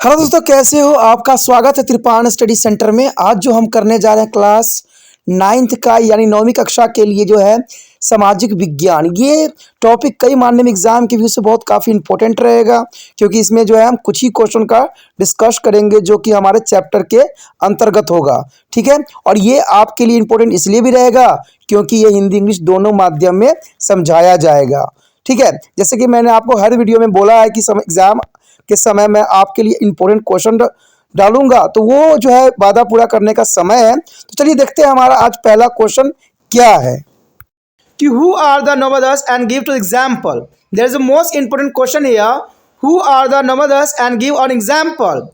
Hello दोस्तों, कैसे हो? आपका स्वागत है त्रिपाण स्टडी सेंटर में। आज जो हम करने जा रहे हैं क्लास 9th का यानी 9वीं कक्षा के लिए जो है सामाजिक विज्ञान। ये टॉपिक कई मानने में एग्जाम के व्यू से बहुत काफ़ी इंपॉर्टेंट रहेगा, क्योंकि इसमें जो है हम कुछ ही क्वेश्चन का डिस्कस करेंगे जो कि हमारे चैप्टर के अंतर्गत होगा। ठीक है, और ये आपके लिए इम्पोर्टेंट इसलिए भी रहेगा क्योंकि ये हिंदी इंग्लिश दोनों माध्यम में समझाया जाएगा। ठीक है, जैसे कि मैंने आपको हर वीडियो में बोला है कि एग्जाम के समय मैं आपके लिए इम्पोर्टेंट क्वेश्चन डालूंगा, तो वो जो है वादा पूरा करने का समय है। तो चलिए देखते हैं हमारा आज पहला क्वेश्चन क्या है कि हु आर द नवोदयस and give two example. There is the most important question here, who are the नवोदयस and give an example.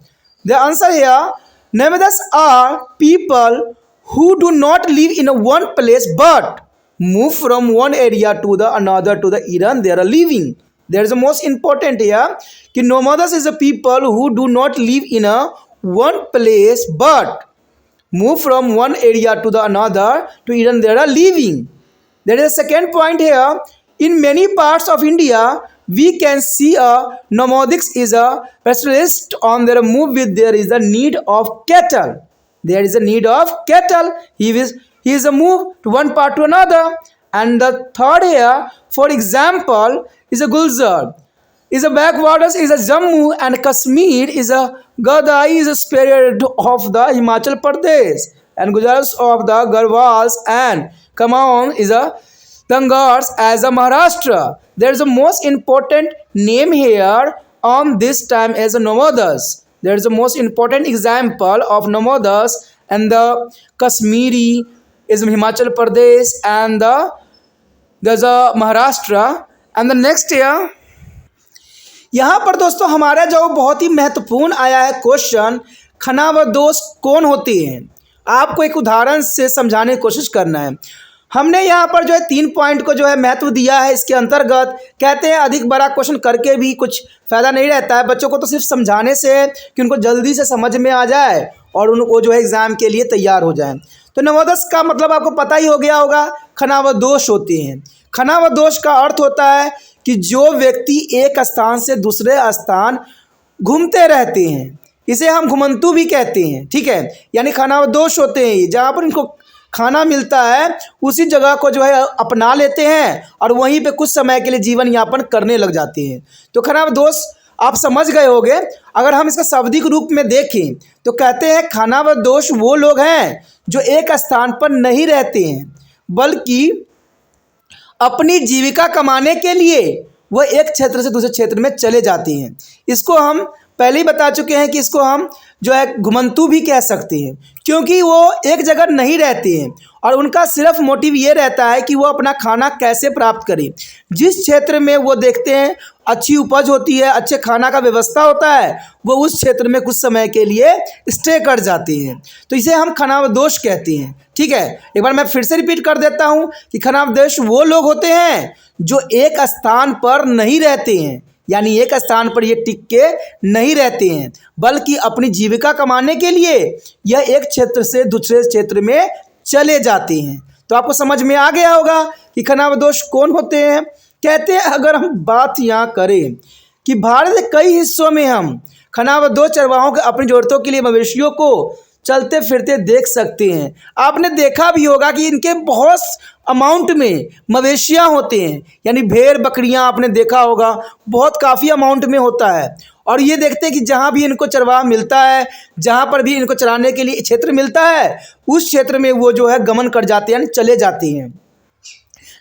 The answer here, नवोदयस are people who do not live in a one place but move from one area to the another to the area they are living. There is the most important here कि nomads is a people who do not live in a one place but move from one area to the another to area they are living. There is a second point here. In many parts of India, we can see a nomadics is a specialist on their move with there is a need of cattle. There is a need of cattle. He is a move to one part to another. And the third here, for example, is a Gulzar. Is a backwaters is a Jammu and Kashmir is a Gadai is a spirit of the Himachal Pradesh and Gujarats of the Garhwals and Kumaon is a Dangars as a Maharashtra. There is a most important name here on this time as a Nomadas. There is the most important example of nomadas, and the Kashmiri is Himachal Pradesh, and there's a Maharashtra. And the next year, यहाँ पर दोस्तों हमारा जो बहुत ही महत्वपूर्ण आया है question, खनावदोष कौन होते हैं। आपको एक उदाहरण से समझाने की कोशिश करना है। हमने यहाँ पर जो है 3 पॉइंट को जो है महत्व दिया है। इसके अंतर्गत कहते हैं अधिक बड़ा क्वेश्चन करके भी कुछ फ़ायदा नहीं रहता है। बच्चों को तो सिर्फ समझाने से है कि उनको जल्दी से समझ में आ जाए और उनको जो है एग्ज़ाम के लिए तैयार हो जाए। तो नवोदय का मतलब आपको पता ही हो गया होगा, खनावदोष होते हैं। खनावदोष का अर्थ होता है कि जो व्यक्ति एक स्थान से दूसरे स्थान घूमते रहते हैं, इसे हम घुमंतु भी कहते हैं। ठीक है, यानी खनावदोष होते हैं जहाँ पर इनको खाना मिलता है उसी जगह को जो है अपना लेते हैं और वहीं पे कुछ समय के लिए जीवन यापन करने लग जाते हैं। तो खनावदोष आप समझ गए होंगे। अगर हम इसका शाब्दिक रूप में देखें तो कहते हैं खनावदोष वो लोग हैं जो एक स्थान पर नहीं रहते हैं बल्कि अपनी जीविका कमाने के लिए वह एक क्षेत्र से दूसरे क्षेत्र में चले जाते हैं। इसको हम पहले ही बता चुके हैं कि इसको हम जो है घुमंतु भी कह सकते हैं, क्योंकि वो एक जगह नहीं रहते हैं और उनका सिर्फ मोटिव ये रहता है कि वो अपना खाना कैसे प्राप्त करें। जिस क्षेत्र में वो देखते हैं अच्छी उपज होती है, अच्छे खाना का व्यवस्था होता है, वो उस क्षेत्र में कुछ समय के लिए स्टे कर जाते हैं। तो इसे हम खनावदोष कहते हैं। ठीक है, एक बार मैं फिर से रिपीट कर देता हूँ कि खनावदोष वो लोग होते हैं जो एक स्थान पर नहीं रहते हैं, यानी एक स्थान पर ये टिक के नहीं रहते हैं बल्कि अपनी जीविका कमाने के लिए यह एक क्षेत्र से दूसरे क्षेत्र में चले जाते हैं। तो आपको समझ में आ गया होगा कि खनावदोष कौन होते हैं। कहते हैं अगर हम बात यहाँ करें कि भारत के कई हिस्सों में हम खनावदोष चरवाहों के अपनी ज़रूरतों के लिए मवेशियों को चलते फिरते देख सकते हैं। आपने देखा भी होगा कि इनके बहुत अमाउंट में मवेशियां होते हैं, यानी भेड़ बकरियां आपने देखा होगा, बहुत काफ़ी अमाउंट में होता है। और ये देखते हैं कि जहाँ भी इनको चरवाहा मिलता है, जहाँ पर भी इनको चराने के लिए क्षेत्र मिलता है, उस क्षेत्र में वो जो है गमन कर जाते हैं, चले जाते हैं,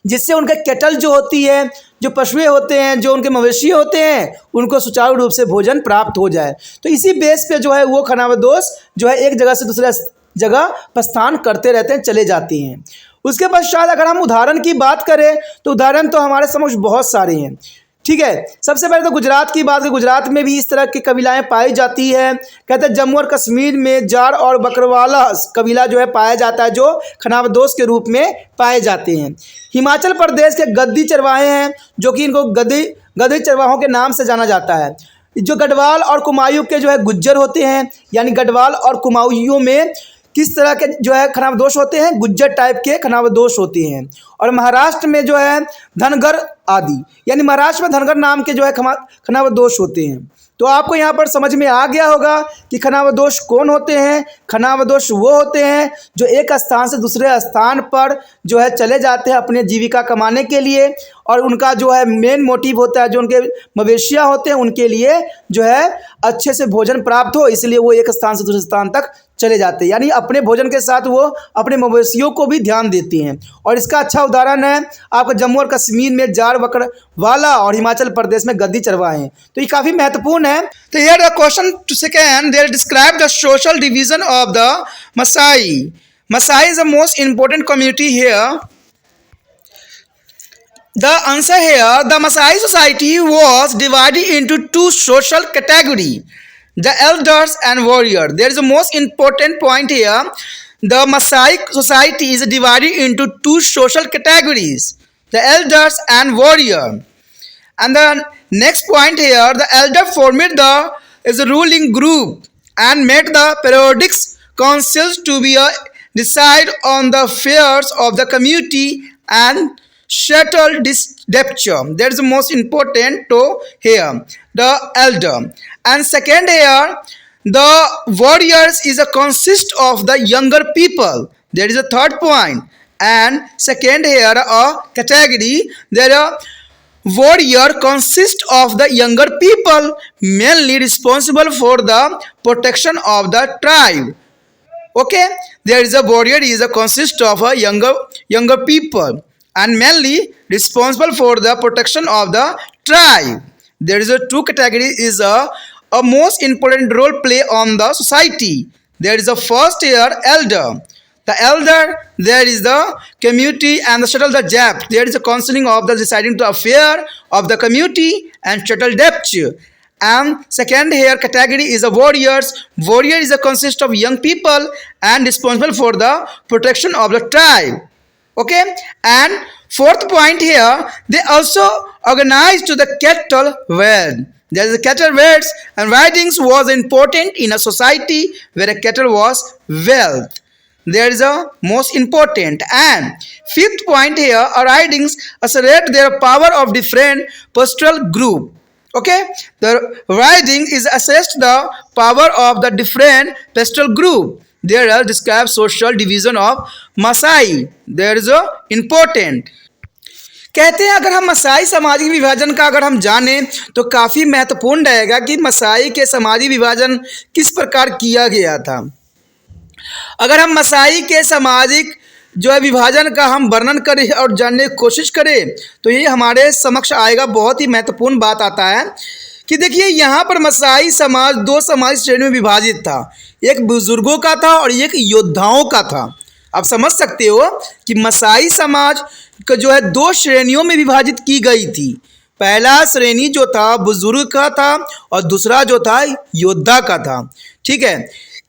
जिससे उनके कैटल जो होती है, जो पशुएं होते हैं, जो उनके मवेशी होते हैं, उनको सुचारू रूप से भोजन प्राप्त हो जाए। तो इसी बेस पे जो है वो खनावदोष जो है एक जगह से दूसरे जगह प्रस्थान करते रहते हैं, चले जाते हैं। उसके पश्चात अगर हम उदाहरण की बात करें तो उदाहरण तो हमारे समक्ष बहुत सारे हैं। ठीक है, सबसे पहले तो गुजरात की बात करें, गुजरात में भी इस तरह की कबीलाएं पाई जाती है। कहते हैं जम्मू और कश्मीर में जार और बकरवाला कबीला जो है पाया जाता है, जो खनावदोष के रूप में पाए जाते हैं। हिमाचल प्रदेश के गद्दी चरवाहे हैं, जो कि इनको गद्दी चरवाहों के नाम से जाना जाता है। जो गढ़वाल और कुमाऊं के जो है गुज्जर होते हैं, यानी गढ़वाल और कुमाऊं में किस तरह के जो है खनावदोष होते हैं, गुज्जर टाइप के खनावदोष होते हैं। और महाराष्ट्र में जो है धनगर आदि, यानी महाराष्ट्र में धनगर नाम के जो है खनावदोष होते हैं। तो आपको यहाँ पर समझ में आ गया होगा कि खानाबदोश कौन होते हैं। खानाबदोश वो होते हैं जो एक स्थान से दूसरे स्थान पर जो है चले जाते हैं अपने जीविका कमाने के लिए, और उनका जो है मेन मोटिव होता है जो उनके मवेशियाँ होते हैं उनके लिए जो है अच्छे से भोजन प्राप्त हो, इसलिए वो एक स्थान से दूसरे स्थान तक चले जाते हैं। यानी अपने भोजन के साथ वो अपने मवेशियों को भी ध्यान देते हैं। और इसका अच्छा उदाहरण है आपका जम्मू और कश्मीर में जाड़ बकरवाला और हिमाचल प्रदेश में गद्दी चरवाहे हैं। तो ये काफ़ी महत्वपूर्ण है। तो here the question to second, they describe the social division of the Masai. Masai is the most important community here. The answer here, the Maasai society was divided into two social categories, the elders and warriors. There is a most important point here. The Maasai society is divided into two social categories, the elders and warriors. And the next point here, the elder formed is a ruling group and made the periodic councils to be decide on the affairs of the community and settle disputes. That is the most important to here, the elder. And second here, the warriors is a consist of the younger people. That is the third point. And second here, a category, there are warrior consist of the younger people mainly responsible for the protection of the tribe. Okay, there is a warrior is a consist of a younger people and mainly responsible for the protection of the tribe. There is a two category is a most important role play on the society. There is a first here elder. The elder, there is the community and the settle the debt. There is a counseling of the deciding to affair of the community and settle debt. And second here category is a warriors. Warrior is a consist of young people and responsible for the protection of the tribe. Okay, and fourth point here, they also organized to the cattle ward. There is a cattle wards and ridings was important in a society where a cattle was wealth. There is a most important. And fifth point here, ridings assert their power of different pastoral group. Okay, the riding is assessed the power of the different pastoral group. There are described social division of Maasai. There is a important. कहते हैं अगर हम मसाई सामाजिक विभाजन का अगर हम जानें तो काफ़ी महत्वपूर्ण रहेगा कि मसाई के सामाजिक विभाजन किस प्रकार किया गया था। अगर हम मसाई के सामाजिक जो है विभाजन का हम वर्णन करें और जानने की कोशिश करें तो ये हमारे समक्ष आएगा। बहुत ही महत्वपूर्ण बात आता है कि देखिए यहाँ पर मसाई समाज दो सामाजिक श्रेणियों में विभाजित था, एक बुजुर्गों का था और एक योद्धाओं का था। आप समझ सकते हो कि मसाई समाज को जो है दो श्रेणियों में विभाजित की गई थी। पहला श्रेणी जो था बुजुर्ग का था और दूसरा जो था योद्धा का था। ठीक है,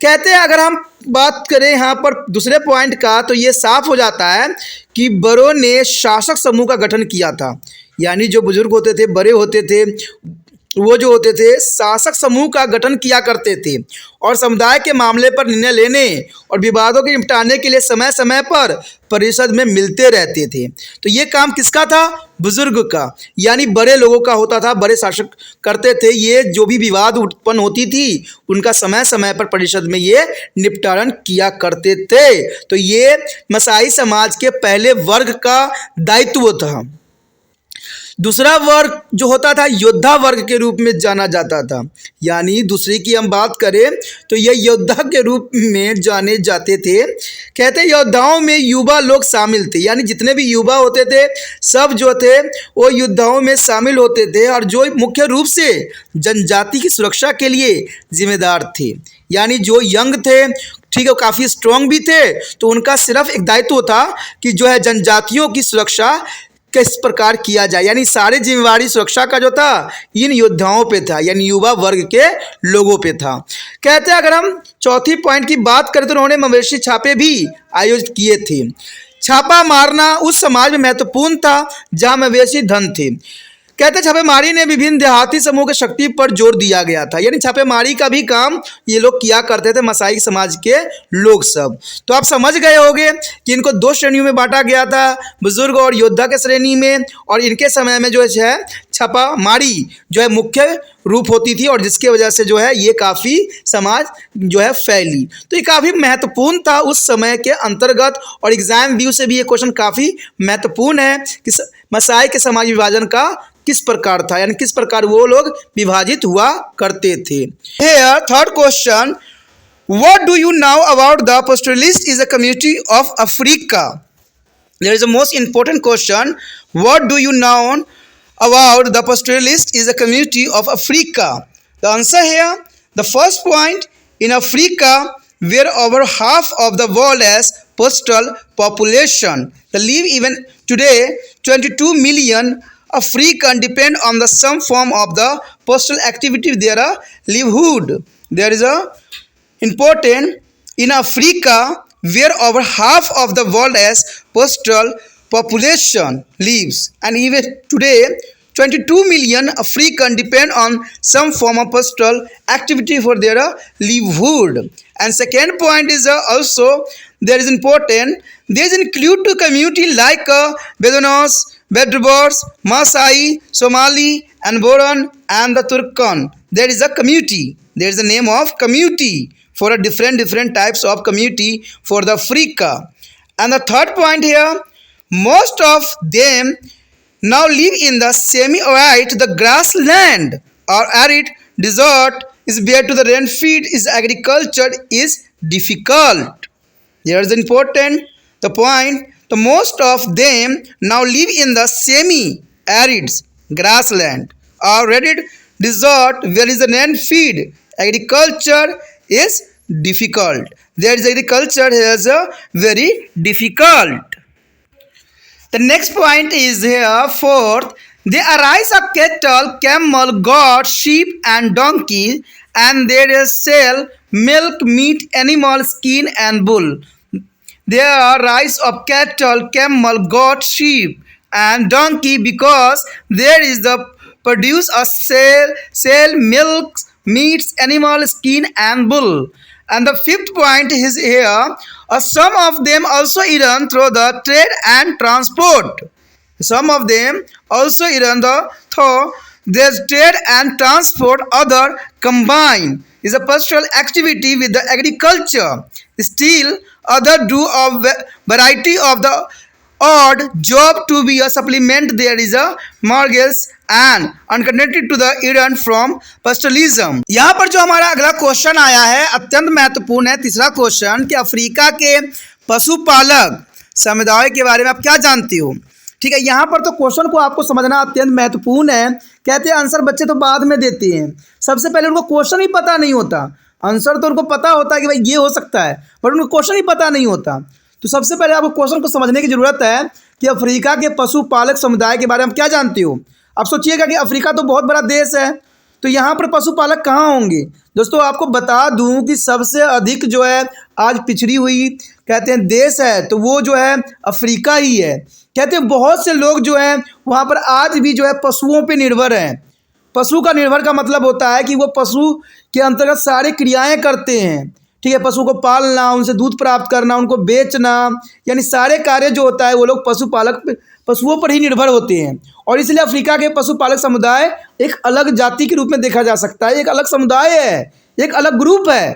कहते हैं अगर हम बात करें यहाँ पर दूसरे पॉइंट का तो ये साफ हो जाता है कि बड़ों ने शासक समूह का गठन किया था। यानी जो बुजुर्ग होते थे, बड़े होते थे, वो जो होते थे शासक समूह का गठन किया करते थे और समुदाय के मामले पर निर्णय लेने और विवादों के निपटाने के लिए समय समय पर परिषद में मिलते रहते थे। तो ये काम किसका था? बुजुर्ग का, यानी बड़े लोगों का होता था, बड़े शासक करते थे। ये जो भी विवाद उत्पन्न होती थी उनका समय समय पर परिषद में ये निपटारण किया करते थे। तो ये मसाई समाज के पहले वर्ग का दायित्व था। दूसरा वर्ग जो होता था योद्धा वर्ग के रूप में जाना जाता था। यानी दूसरी की हम बात करें तो ये योद्धा के रूप में जाने जाते थे। कहते योद्धाओं में युवा लोग शामिल थे, यानी जितने भी युवा होते थे सब जो थे वो योद्धाओं में शामिल होते थे और जो मुख्य रूप से जनजाति की सुरक्षा के लिए जिम्मेदार थे। यानी जो यंग थे, ठीक है, काफ़ी स्ट्रॉन्ग भी थे, तो उनका सिर्फ एक दायित्व था कि जो है जनजातियों की सुरक्षा किस प्रकार किया जाए। यानी सारी जिम्मेवारी सुरक्षा का जो था इन योद्धाओं पे था, यानी युवा वर्ग के लोगों पे था। कहते हैं अगर हम चौथी पॉइंट की बात करें तो उन्होंने मवेशी छापे भी आयोजित किए थे। छापा मारना उस समाज में महत्वपूर्ण था जहाँ मवेशी धन थे। कहते छापेमारी ने विभिन्न देहाती समूह की शक्ति पर जोर दिया गया था। यानी छापेमारी का भी काम ये लोग किया करते थे, मसाई समाज के लोग सब। तो आप समझ गए होंगे कि इनको दो श्रेणियों में बांटा गया था, बुजुर्ग और योद्धा के श्रेणी में, और इनके समय में जो है छापामारी जो है मुख्य रूप होती थी और जिसके वजह से जो है ये काफ़ी समाज जो है फैली। तो ये काफ़ी महत्वपूर्ण था उस समय के अंतर्गत और एग्जाम व्यू से भी ये क्वेश्चन काफ़ी महत्वपूर्ण है कि मसाई के समाज विभाजन का किस प्रकार था, यानी किस प्रकार वो लोग विभाजित हुआ करते थे। Here, third question, what do you know about the pastoralist is a community of Africa? There is a most important question. What do you know about the pastoralist is a community of Africa? The answer here, the first point, in Africa, where over half of the world has pastoral population. The live even today, 22 million African depend on the some form of the pastoral activity their livelihood. There is a important in Africa where over half of the world has pastoral population lives, and even today 22 million African depend on some form of pastoral activity for their livelihood. And second point is also there is important, there is include to community like Beduinos, Bedouins, Maasai, Somali, and Boran, and the Turkan. There is a community. There is a name of community for a different types of community for the Africa. And the third point here, most of them now live in the semi-arid, the grassland or arid desert is where to the rain feed is agriculture is difficult. Here is important the point. The most of them now live in the semi-arid grassland or arid desert where is the rain feed. Agriculture is difficult. There is agriculture is very difficult. The next point is here fourth. There arise of cattle, camel, goat, sheep, and donkey, and there is sell milk, meat, animal, skin, and wool. There are rise of cattle, camel, goat, sheep, and donkey because there is the produce a sell milk, meats, animal, skin, and wool. And the fifth point is here, some of them also earn through the trade and transport. Some of them also earn through their trade and transport. Other combine is a pastoral activity with the agriculture. Still, other do a variety of the odd job to be a supplement. There is a mortgage and unconnected to the earn from pastoralism. यहाँ पर जो हमारा अगला question आया है अत्यंत महत्वपूर्ण है, तीसरा क्वेश्चन कि अफ्रीका के पशुपालक समुदाय के बारे में आप क्या जानते हो। ठीक है, यहाँ पर तो क्वेश्चन को आपको समझना अत्यंत महत्वपूर्ण है। कहते हैं आंसर बच्चे तो बाद में देते हैं, सबसे पहले उनको क्वेश्चन ही पता नहीं होता। आंसर तो उनको पता होता है कि भाई ये हो सकता है, बट उनको क्वेश्चन ही पता नहीं होता। तो सबसे पहले आपको क्वेश्चन को समझने की ज़रूरत है कि अफ्रीका के पशुपालक समुदाय के बारे में क्या जानते हो। अब सोचिएगा कि अफ्रीका तो बहुत बड़ा देश है, तो यहाँ पर पशुपालक कहाँ होंगे। दोस्तों आपको बता दूँ कि सबसे अधिक जो है आज पिछड़ी हुई कहते हैं देश है तो वो जो है अफ्रीका ही है। कहते हैं बहुत से लोग जो हैं वहाँ पर आज भी जो है पशुओं पे निर्भर हैं। पशु का निर्भर का मतलब होता है कि वो पशु के अंतर्गत सारी क्रियाएं करते हैं। ठीक है, पशु को पालना, उनसे दूध प्राप्त करना, उनको बेचना, यानी सारे कार्य जो होता है वो लोग पशुओं पर ही निर्भर होते हैं। और इसलिए अफ्रीका के पशुपालक समुदाय एक अलग जाति के रूप में देखा जा सकता है, एक अलग समुदाय है, एक अलग ग्रुप है।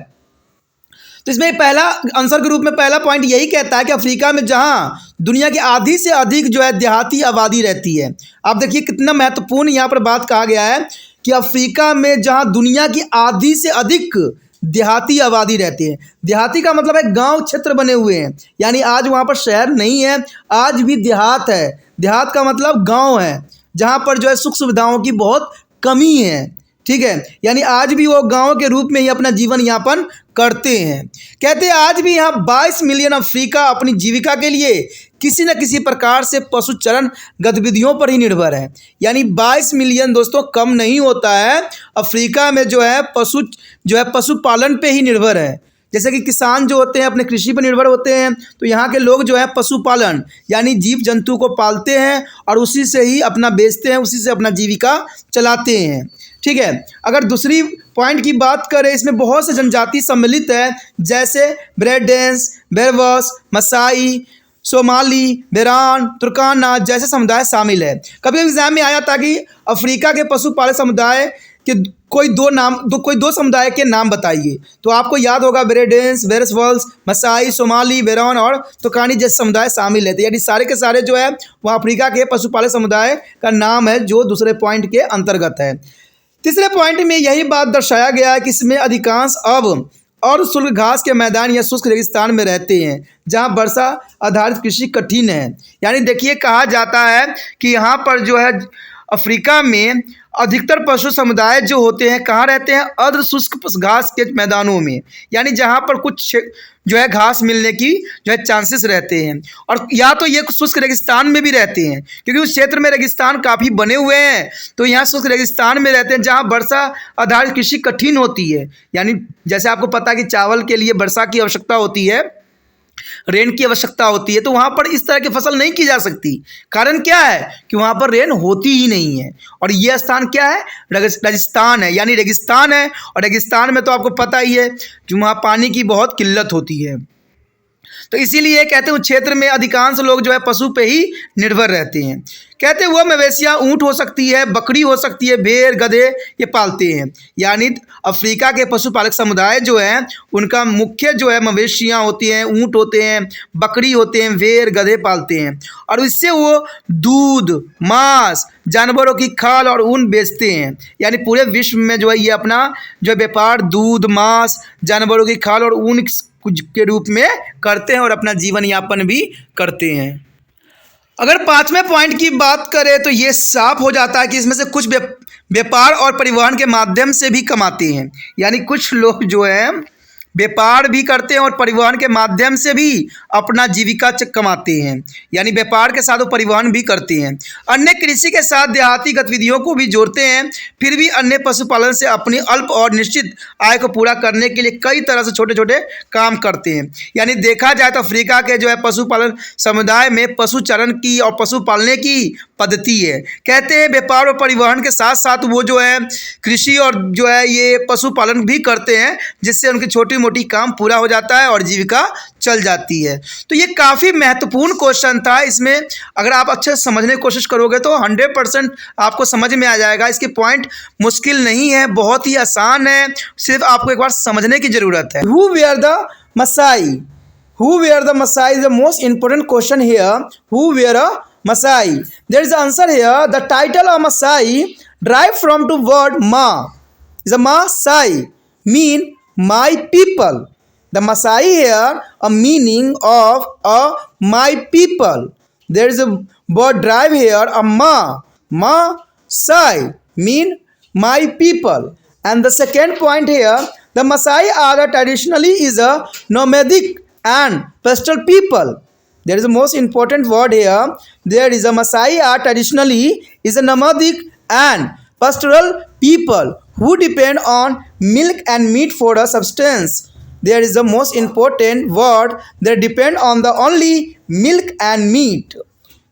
तो इसमें पहला आंसर के रूप में पहला पॉइंट यही कहता है कि अफ्रीका में जहां दुनिया की आधी से अधिक जो है देहाती आबादी रहती है। आप देखिए कितना महत्वपूर्ण यहाँ पर बात कहा गया है कि अफ्रीका में जहां दुनिया की आधी से अधिक देहाती आबादी रहती है। देहाती का मतलब है गांव क्षेत्र बने हुए हैं, यानी आज वहाँ पर शहर नहीं है, आज भी देहात है। देहात का मतलब गांव है जहाँ पर जो है सुख सुविधाओं की बहुत कमी है। ठीक है, यानी आज भी वो गांव के रूप में ही अपना जीवन यापन करते हैं। कहते हैं आज भी यहाँ 22 मिलियन अफ्रीका अपनी जीविका के लिए किसी न किसी प्रकार से पशुचरण गतिविधियों पर ही निर्भर है। यानी 22 मिलियन दोस्तों कम नहीं होता है, अफ्रीका में जो है पशुपालन पे ही निर्भर है। जैसे कि किसान जो होते हैं अपने कृषि पर निर्भर होते हैं, तो यहाँ के लोग जो है पशुपालन यानी जीव जंतु को पालते हैं और उसी से ही अपना बेचते हैं, उसी से अपना जीविका चलाते हैं। ठीक है, अगर दूसरी पॉइंट की बात करें, इसमें बहुत से जनजाति सम्मिलित है, जैसे ब्रेडेंस, बेरवस, मसाई, सोमाली, बेरान, तुर्काना जैसे समुदाय शामिल है। कभी एग्जाम में आया था कि अफ्रीका के पशुपालक समुदाय के कोई दो समुदाय के नाम बताइए, तो आपको याद होगा ब्रेडेंस, वेरसवल्स, मसाई, सोमाली, बेरान और तुर्कानी जैसे समुदाय शामिल है। तो यानी सारे के सारे जो है वह अफ्रीका के पशुपालक समुदाय का नाम है, जो दूसरे पॉइंट के अंतर्गत है। तीसरे पॉइंट में यही बात दर्शाया गया है कि इसमें अधिकांश अब और शुष्क घास के मैदान या शुष्क रेगिस्तान में रहते हैं, जहां वर्षा आधारित कृषि कठिन है। यानी देखिए, कहा जाता है कि यहाँ पर जो है अफ्रीका में अधिकतर पशु समुदाय जो होते हैं कहाँ रहते हैं, अर्ध शुष्क घास के मैदानों में, यानी जहाँ पर कुछ जो है घास मिलने की जो है चांसेस रहते हैं। और या तो ये शुष्क रेगिस्तान में भी रहते हैं, क्योंकि उस क्षेत्र में रेगिस्तान काफ़ी बने हुए हैं, तो यहाँ शुष्क रेगिस्तान में रहते हैं जहाँ वर्षा आधारित कृषि कठिन होती है। यानी जैसे आपको पता है कि चावल के लिए वर्षा की आवश्यकता होती है, रेन की आवश्यकता होती है, तो वहाँ पर इस तरह की फसल नहीं की जा सकती। कारण क्या है कि वहाँ पर रेन होती ही नहीं है। और ये स्थान क्या है, राजस्थान है, यानी रेगिस्तान है। और रेगिस्तान में तो आपको पता ही है कि वहाँ पानी की बहुत किल्लत होती है। तो इसीलिए कहते हैं उस क्षेत्र में अधिकांश लोग जो है पशु पे ही निर्भर रहते हैं। कहते हैं वह मवेशियाँ ऊँट हो सकती है, बकरी हो सकती है, भेड़, गधे ये पालते हैं। यानी अफ्रीका के पशुपालक समुदाय जो हैं उनका मुख्य जो है मवेशियाँ होती हैं, ऊँट होते हैं, बकरी होते हैं, भेड़, गधे पालते हैं। और इससे वो दूध, मांस, जानवरों की खाल और ऊन बेचते हैं। यानी पूरे विश्व में जो है ये अपना जो व्यापार दूध, मांस, जानवरों की खाल और ऊन कुछ के रूप में करते हैं और अपना जीवन यापन भी करते हैं। अगर पांचवें पॉइंट की बात करें तो ये साफ हो जाता है कि इसमें से कुछ व्यापार और परिवहन के माध्यम से भी कमाते हैं। यानी कुछ लोग जो है व्यापार भी करते हैं और परिवहन के माध्यम से भी अपना जीविका कमाते हैं। यानी व्यापार के साथ वो परिवहन भी करते हैं। अन्य कृषि के साथ देहाती गतिविधियों को भी जोड़ते हैं। फिर भी अन्य पशुपालन से अपनी अल्प और निश्चित आय को पूरा करने के लिए कई तरह से छोटे छोटे काम करते हैं। यानी देखा जाए तो अफ्रीका के जो है पशुपालन समुदाय में पशुचरण की और पशु पालने की पद्धति है। कहते हैं व्यापार और परिवहन के साथ साथ वो जो है कृषि और जो है ये पशुपालन भी करते हैं, जिससे उनकी छोटी मोटी काम पूरा हो जाता है और जीविका चल जाती है। तो ये काफ़ी महत्वपूर्ण क्वेश्चन था। इसमें अगर आप अच्छे से समझने की कोशिश करोगे तो 100% आपको समझ में आ जाएगा। इसके पॉइंट मुश्किल नहीं है, बहुत ही आसान है, सिर्फ आपको एक बार समझने की ज़रूरत है। Who were the Masai? Who were the Masai is the most important question here. Who were a Masai? There is an answer here. The title of Masai derived from the word Ma. Is a Masai mean my people. The Masai here a meaning of a my people. There is a word derived here a Ma. Masai mean my people. And the second point here, the Masai are traditionally is a nomadic and pastoral people. There is a most important word here. There is a Masai are traditionally is a nomadic and pastoral people who depend on milk and meat for a substance. There is the most important word. They depend on the only milk and meat.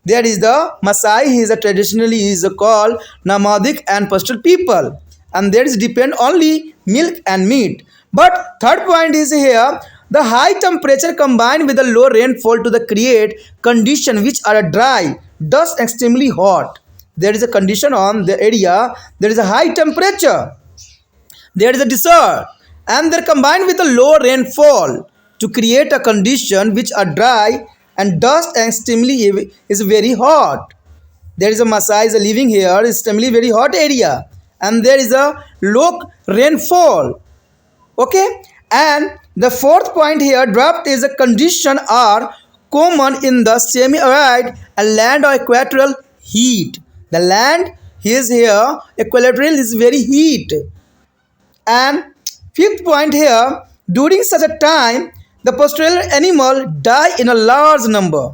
There is the Masai. He is a traditionally is a called nomadic and pastoral people, and there is depend only milk and meat. But third point is here. The high temperature combined with the low rainfall to the create condition which are dry, dust, extremely hot. There is a condition on the area. There is a high temperature. There is a desert, and they're combined with a low rainfall to create a condition which are dry and dust and extremely is very hot. There is a Masai is living here, extremely very hot area, and there is a low rainfall. Okay, and the fourth point here, drought is a condition are common in the semi-arid and land or equatorial heat. The land is here equatorial is very heat. And fifth point here, during such a time the pastoral animal die in a large number.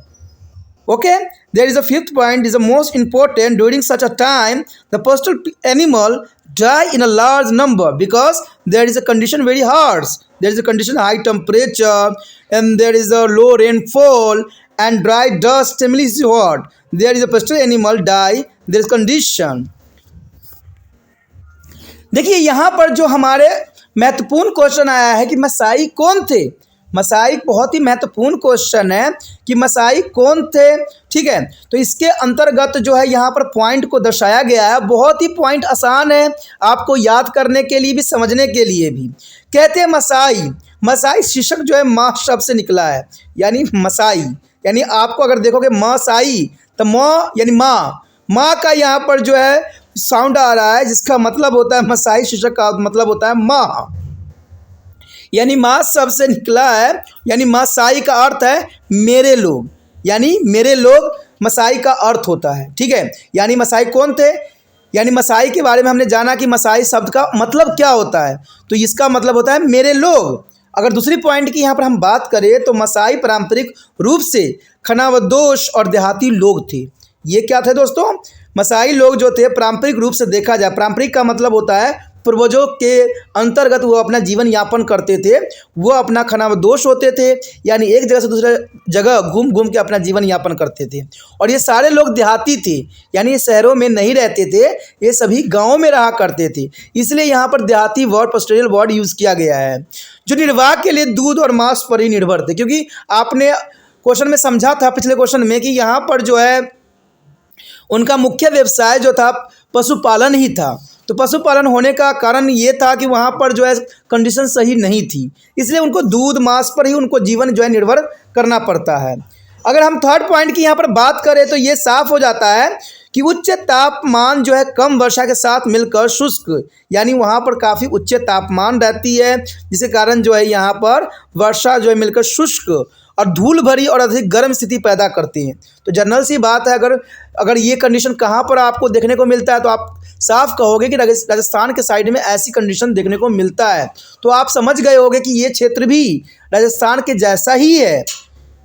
Okay, there is a fifth point is the most important. During such a time the pastoral animal die in a large number because there is a condition very harsh. There is a condition high temperature, and there is a low rainfall and dry dust, extremely hot. There is a pastoral animal die. There is condition. देखिए यहाँ पर जो हमारे महत्वपूर्ण question आया है कि मसाई कौन थे। मसाई बहुत ही महत्वपूर्ण क्वेश्चन है कि मसाई कौन थे। ठीक है, तो इसके अंतर्गत जो है यहाँ पर पॉइंट को दर्शाया गया है। बहुत ही पॉइंट आसान है आपको याद करने के लिए भी, समझने के लिए भी। कहते हैं मसाई, मसाई शीर्षक जो है माँ शब्द से निकला है, यानी मसाई, यानी आपको अगर देखोगे मसाई तो माँ यानी माँ, माँ का यहाँ पर जो है साउंड आ रहा है, जिसका मतलब होता है मसाई शीर्षक का मतलब होता है माँ, यानी माँ शब्द से निकला है। यानी मसाई का अर्थ है मेरे लोग, यानी मेरे लोग मसाई का अर्थ होता है। ठीक है, यानी मसाई कौन थे, यानी मसाई के बारे में हमने जाना कि मसाई शब्द का मतलब क्या होता है, तो इसका मतलब होता है मेरे लोग। अगर दूसरी पॉइंट की यहाँ पर हम बात करें तो मसाई पारंपरिक रूप से खानाबदोश और देहाती लोग थे। ये क्या थे दोस्तों, मसाई लोग जो थे पारंपरिक रूप से देखा जाए, पारंपरिक का मतलब होता है पूर्वजों के अंतर्गत वो अपना जीवन यापन करते थे, वो अपना खानाबदोश होते थे, यानी एक जगह से दूसरे जगह घूम घूम के अपना जीवन यापन करते थे। और ये सारे लोग देहाती थे, यानी ये शहरों में नहीं रहते थे, ये सभी गाँव में रहा करते थे। इसलिए यहाँ पर देहाती वर्ड, पस्टोरियल वर्ड यूज़ किया गया है, जो निर्वाह के लिए दूध और मांस पर ही निर्भर थे। क्योंकि आपने क्वेश्चन में समझा था पिछले क्वेश्चन में कि यहाँ पर जो है उनका मुख्य व्यवसाय जो था पशुपालन ही था। तो पशुपालन होने का कारण ये था कि वहाँ पर जो है कंडीशन सही नहीं थी, इसलिए उनको दूध मांस पर ही उनको जीवन जो है निर्भर करना पड़ता है। अगर हम थर्ड पॉइंट की यहाँ पर बात करें तो ये साफ हो जाता है कि उच्च तापमान जो है कम वर्षा के साथ मिलकर शुष्क, यानी वहाँ पर काफ़ी उच्च तापमान रहती है, जिसके कारण जो है यहाँ पर वर्षा जो है मिलकर शुष्क और धूल भरी और अधिक गर्म स्थिति पैदा करती हैं। तो जनरल सी बात है, अगर ये कंडीशन कहाँ पर आपको देखने को मिलता है तो आप साफ कहोगे कि राजस्थान के साइड में ऐसी कंडीशन देखने को मिलता है। तो आप समझ गए होंगे कि ये क्षेत्र भी राजस्थान के जैसा ही है।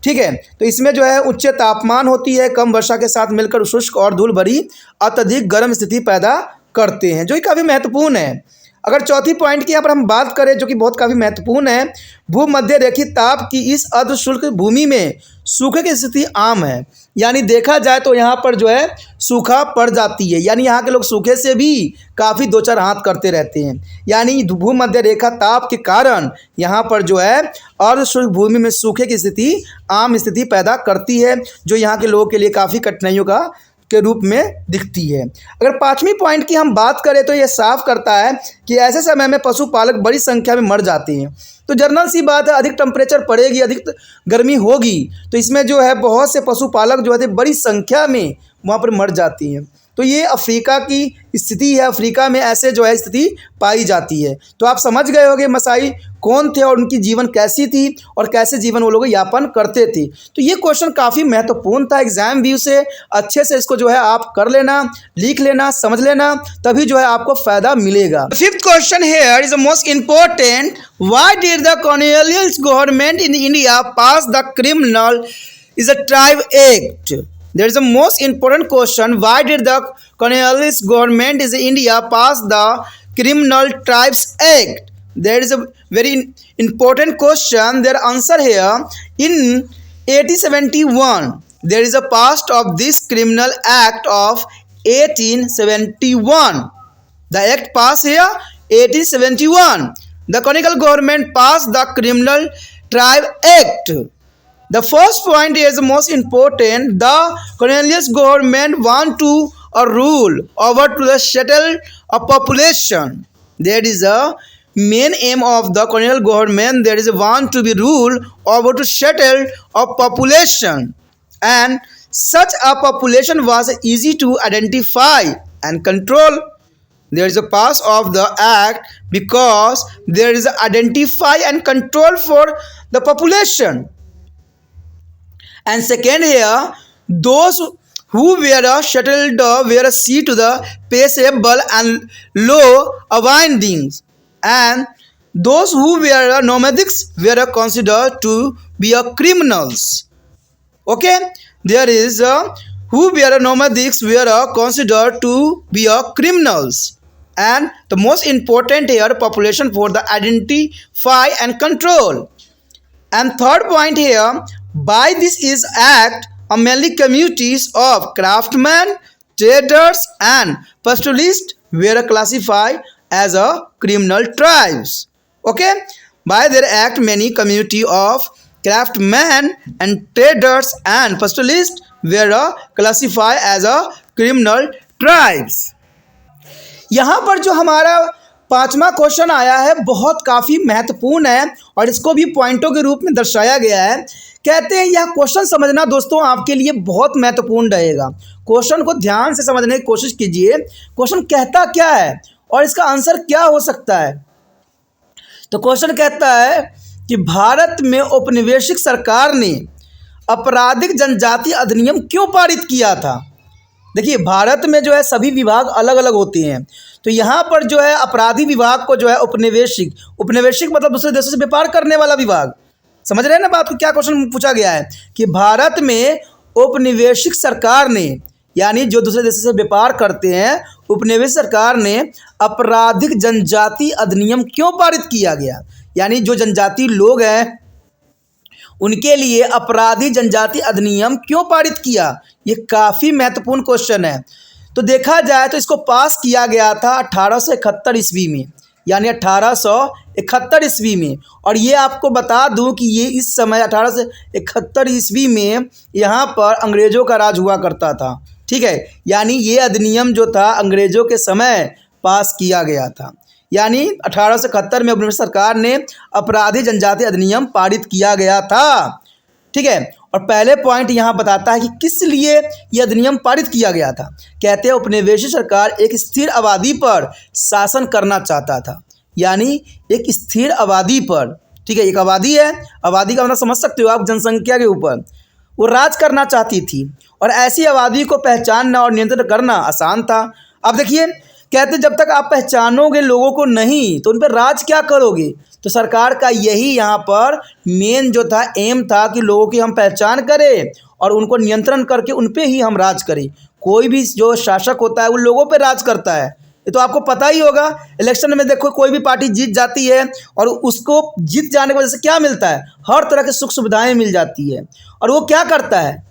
ठीक है, तो इसमें जो है उच्च तापमान होती है, कम वर्षा के साथ मिलकर शुष्क और धूल भरी अत्यधिक गर्म स्थिति पैदा करते हैं, जो कि काफ़ी महत्वपूर्ण है। अगर चौथी पॉइंट की यहाँ पर हम बात करें जो कि बहुत काफ़ी महत्वपूर्ण है, भूमध्य रेखीय ताप की इस अर्धशुष्क भूमि में सूखे की स्थिति आम है। यानी देखा जाए तो यहाँ पर जो है सूखा पड़ जाती है, यानी यहाँ के लोग सूखे से भी काफ़ी दो चार हाथ करते रहते हैं। यानी भूमध्य रेखा ताप के कारण यहाँ पर जो है अर्धशुष्क भूमि में सूखे की स्थिति आम स्थिति पैदा करती है, जो यहाँ के लोगों के लिए काफ़ी कठिनाइयों के रूप में दिखती है। अगर पांचवी पॉइंट की हम बात करें तो यह साफ करता है कि ऐसे समय में पशुपालक बड़ी संख्या में मर जाते हैं। तो जनरल सी बात है, अधिक टेम्परेचर पड़ेगी, अधिक गर्मी होगी, तो इसमें जो है बहुत से पशुपालक जो है बड़ी संख्या में वहाँ पर मर जाती हैं। तो ये अफ्रीका की स्थिति है, अफ्रीका में ऐसे जो है स्थिति पाई जाती है। तो आप समझ गए होंगे मसाई कौन थे और उनकी जीवन कैसी थी और कैसे जीवन वो लोग यापन करते थे। तो ये क्वेश्चन काफ़ी महत्वपूर्ण था एग्जाम व्यू से। अच्छे से इसको जो है आप कर लेना, लिख लेना, समझ लेना, तभी जो है आपको फायदा मिलेगा। Fifth question here is the most important, why did the colonial government in India pass the criminal is a tribe act? There is a most important question. Why did the colonialist government in India pass the Criminal Tribes Act? There is a very important question. Their answer here in 1871. There is a passed of this Criminal Act of 1871. The act passed here 1871. The colonial government passed the Criminal Tribe Act. The first point is most important. The colonialist government want to rule over to the settled population. That is the main aim of the colonial government. There is a want to be ruled over to settled population, and such a population was easy to identify and control. There is a pass of the act because there is a identify and control for the population. And second here, those who were settled were see to the peaceable and low abidings, and those who were nomadics were considered to be criminals. Okay, there is who were nomadics were considered to be criminals, and the most important here, population for the identify and control. And third point here, by this is act, mainly communities of craftsmen, traders and pastoralists were classified as a criminal tribes. Okay, by their act many community of craftsman and traders and pastoralists were classify as a criminal tribes. यहाँ पर जो हमारा पांचवा question आया है बहुत काफ़ी महत्वपूर्ण है और इसको भी पॉइंटों के रूप में दर्शाया गया है। कहते हैं यह क्वेश्चन समझना दोस्तों आपके लिए बहुत महत्वपूर्ण रहेगा। क्वेश्चन को ध्यान से समझने की कोशिश कीजिए। क्वेश्चन कहता क्या है और इसका आंसर क्या हो सकता है। तो क्वेश्चन कहता है कि भारत में औपनिवेशिक सरकार ने आपराधिक जनजाति अधिनियम क्यों पारित किया था। देखिए भारत में जो है सभी विभाग अलग अलग होते हैं, तो यहाँ पर जो है अपराधी विभाग को जो है औपनिवेशिक मतलब दूसरे देशों से व्यापार करने वाला विभाग। समझ रहे हैं ना बात को। क्या क्वेश्चन पूछा गया है कि भारत में औपनिवेशिक सरकार ने, यानी जो दूसरे देशों से व्यापार करते हैं, उपनिवेश सरकार ने आपराधिक जनजाति अधिनियम क्यों पारित किया गया, यानी जो जनजाति लोग हैं उनके लिए अपराधी जनजाति अधिनियम क्यों पारित किया। ये काफ़ी महत्वपूर्ण क्वेश्चन है। तो देखा जाए तो इसको पास किया गया था 1871 ईस्वी में, यानी 1871 ईस्वी में। और ये आपको बता दूं कि ये इस समय 1871 ईस्वी में यहाँ पर अंग्रेज़ों का राज हुआ करता था। ठीक है, यानी ये अधिनियम जो था अंग्रेज़ों के समय पास किया गया था। यानी 1871 में ब्रिटिश सरकार ने अपराधी जनजाति अधिनियम पारित किया गया था। ठीक है, और पहले पॉइंट यहाँ बताता है कि किस लिए यह अधिनियम पारित किया गया था। कहते हैं उपनिवेशी सरकार एक स्थिर आबादी पर शासन करना चाहता था, यानी एक स्थिर आबादी पर। ठीक है, एक आबादी है, आबादी का मतलब समझ सकते हो आप, जनसंख्या के ऊपर वो राज करना चाहती थी और ऐसी आबादी को पहचानना और नियंत्रण करना आसान था। अब देखिए कहते जब तक आप पहचानोगे लोगों को नहीं तो उन पर राज क्या करोगे। तो सरकार का यही यहाँ पर मेन जो था एम था कि लोगों की हम पहचान करें और उनको नियंत्रण करके उन पे ही हम राज करें। कोई भी जो शासक होता है वो लोगों पे राज करता है, ये तो आपको पता ही होगा। इलेक्शन में देखो कोई भी पार्टी जीत जाती है और उसको जीत जाने की वजह से क्या मिलता है, हर तरह की सुख सुविधाएँ मिल जाती है। और वो क्या करता है,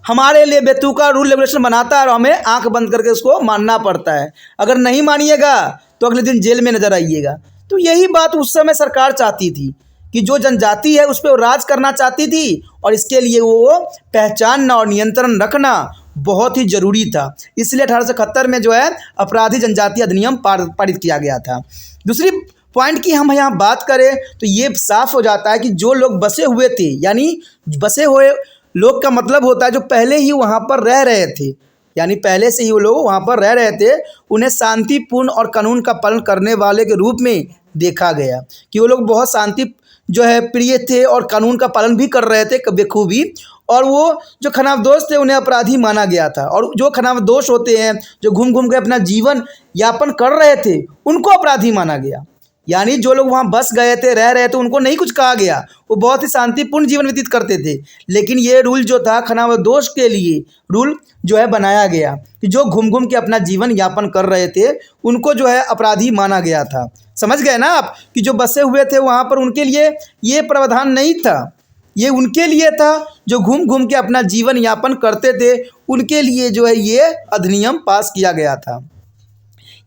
हमारे लिए बेतुका रूल रेगुलेशन बनाता है और हमें आंख बंद करके उसको मानना पड़ता है। अगर नहीं मानिएगा तो अगले दिन जेल में नजर आइएगा। तो यही बात उस समय सरकार चाहती थी कि जो जनजाति है उस पर राज करना चाहती थी और इसके लिए वो पहचानना और नियंत्रण रखना बहुत ही जरूरी था। इसलिए 1871 में जो है अपराधी जनजाति अधिनियम पारित किया गया था। दूसरी पॉइंट की हम यहाँ बात करें तो ये साफ हो जाता है कि जो लोग बसे हुए थे, यानी बसे हुए लोग का मतलब होता है जो पहले ही वहाँ पर रह रहे थे, यानी पहले से ही वो लोग वहाँ पर रह रहे थे, उन्हें शांतिपूर्ण और कानून का पालन करने वाले के रूप में देखा गया कि वो लोग बहुत शांति जो है प्रिय थे और कानून का पालन भी कर रहे थे बखूबी। और वो जो खनाबदोश थे उन्हें अपराधी माना गया था, और जो खनाबदोश होते हैं जो घूम घूम के अपना जीवन यापन कर रहे थे उनको अपराधी माना गया। यानी जो लोग वहाँ बस गए थे, रह रहे थे, उनको नहीं कुछ कहा गया, वो बहुत ही शांतिपूर्ण जीवन व्यतीत करते थे। लेकिन ये रूल जो था खनाबदोश के लिए रूल जो है बनाया गया कि जो घूम घूम के अपना जीवन यापन कर रहे थे उनको जो है अपराधी माना गया था। समझ गए ना आप कि जो बसे हुए थे वहाँ पर उनके लिए ये प्रावधान नहीं था, ये उनके लिए था जो घूम घूम के अपना जीवन यापन करते थे, उनके लिए जो है ये अधिनियम पास किया गया था,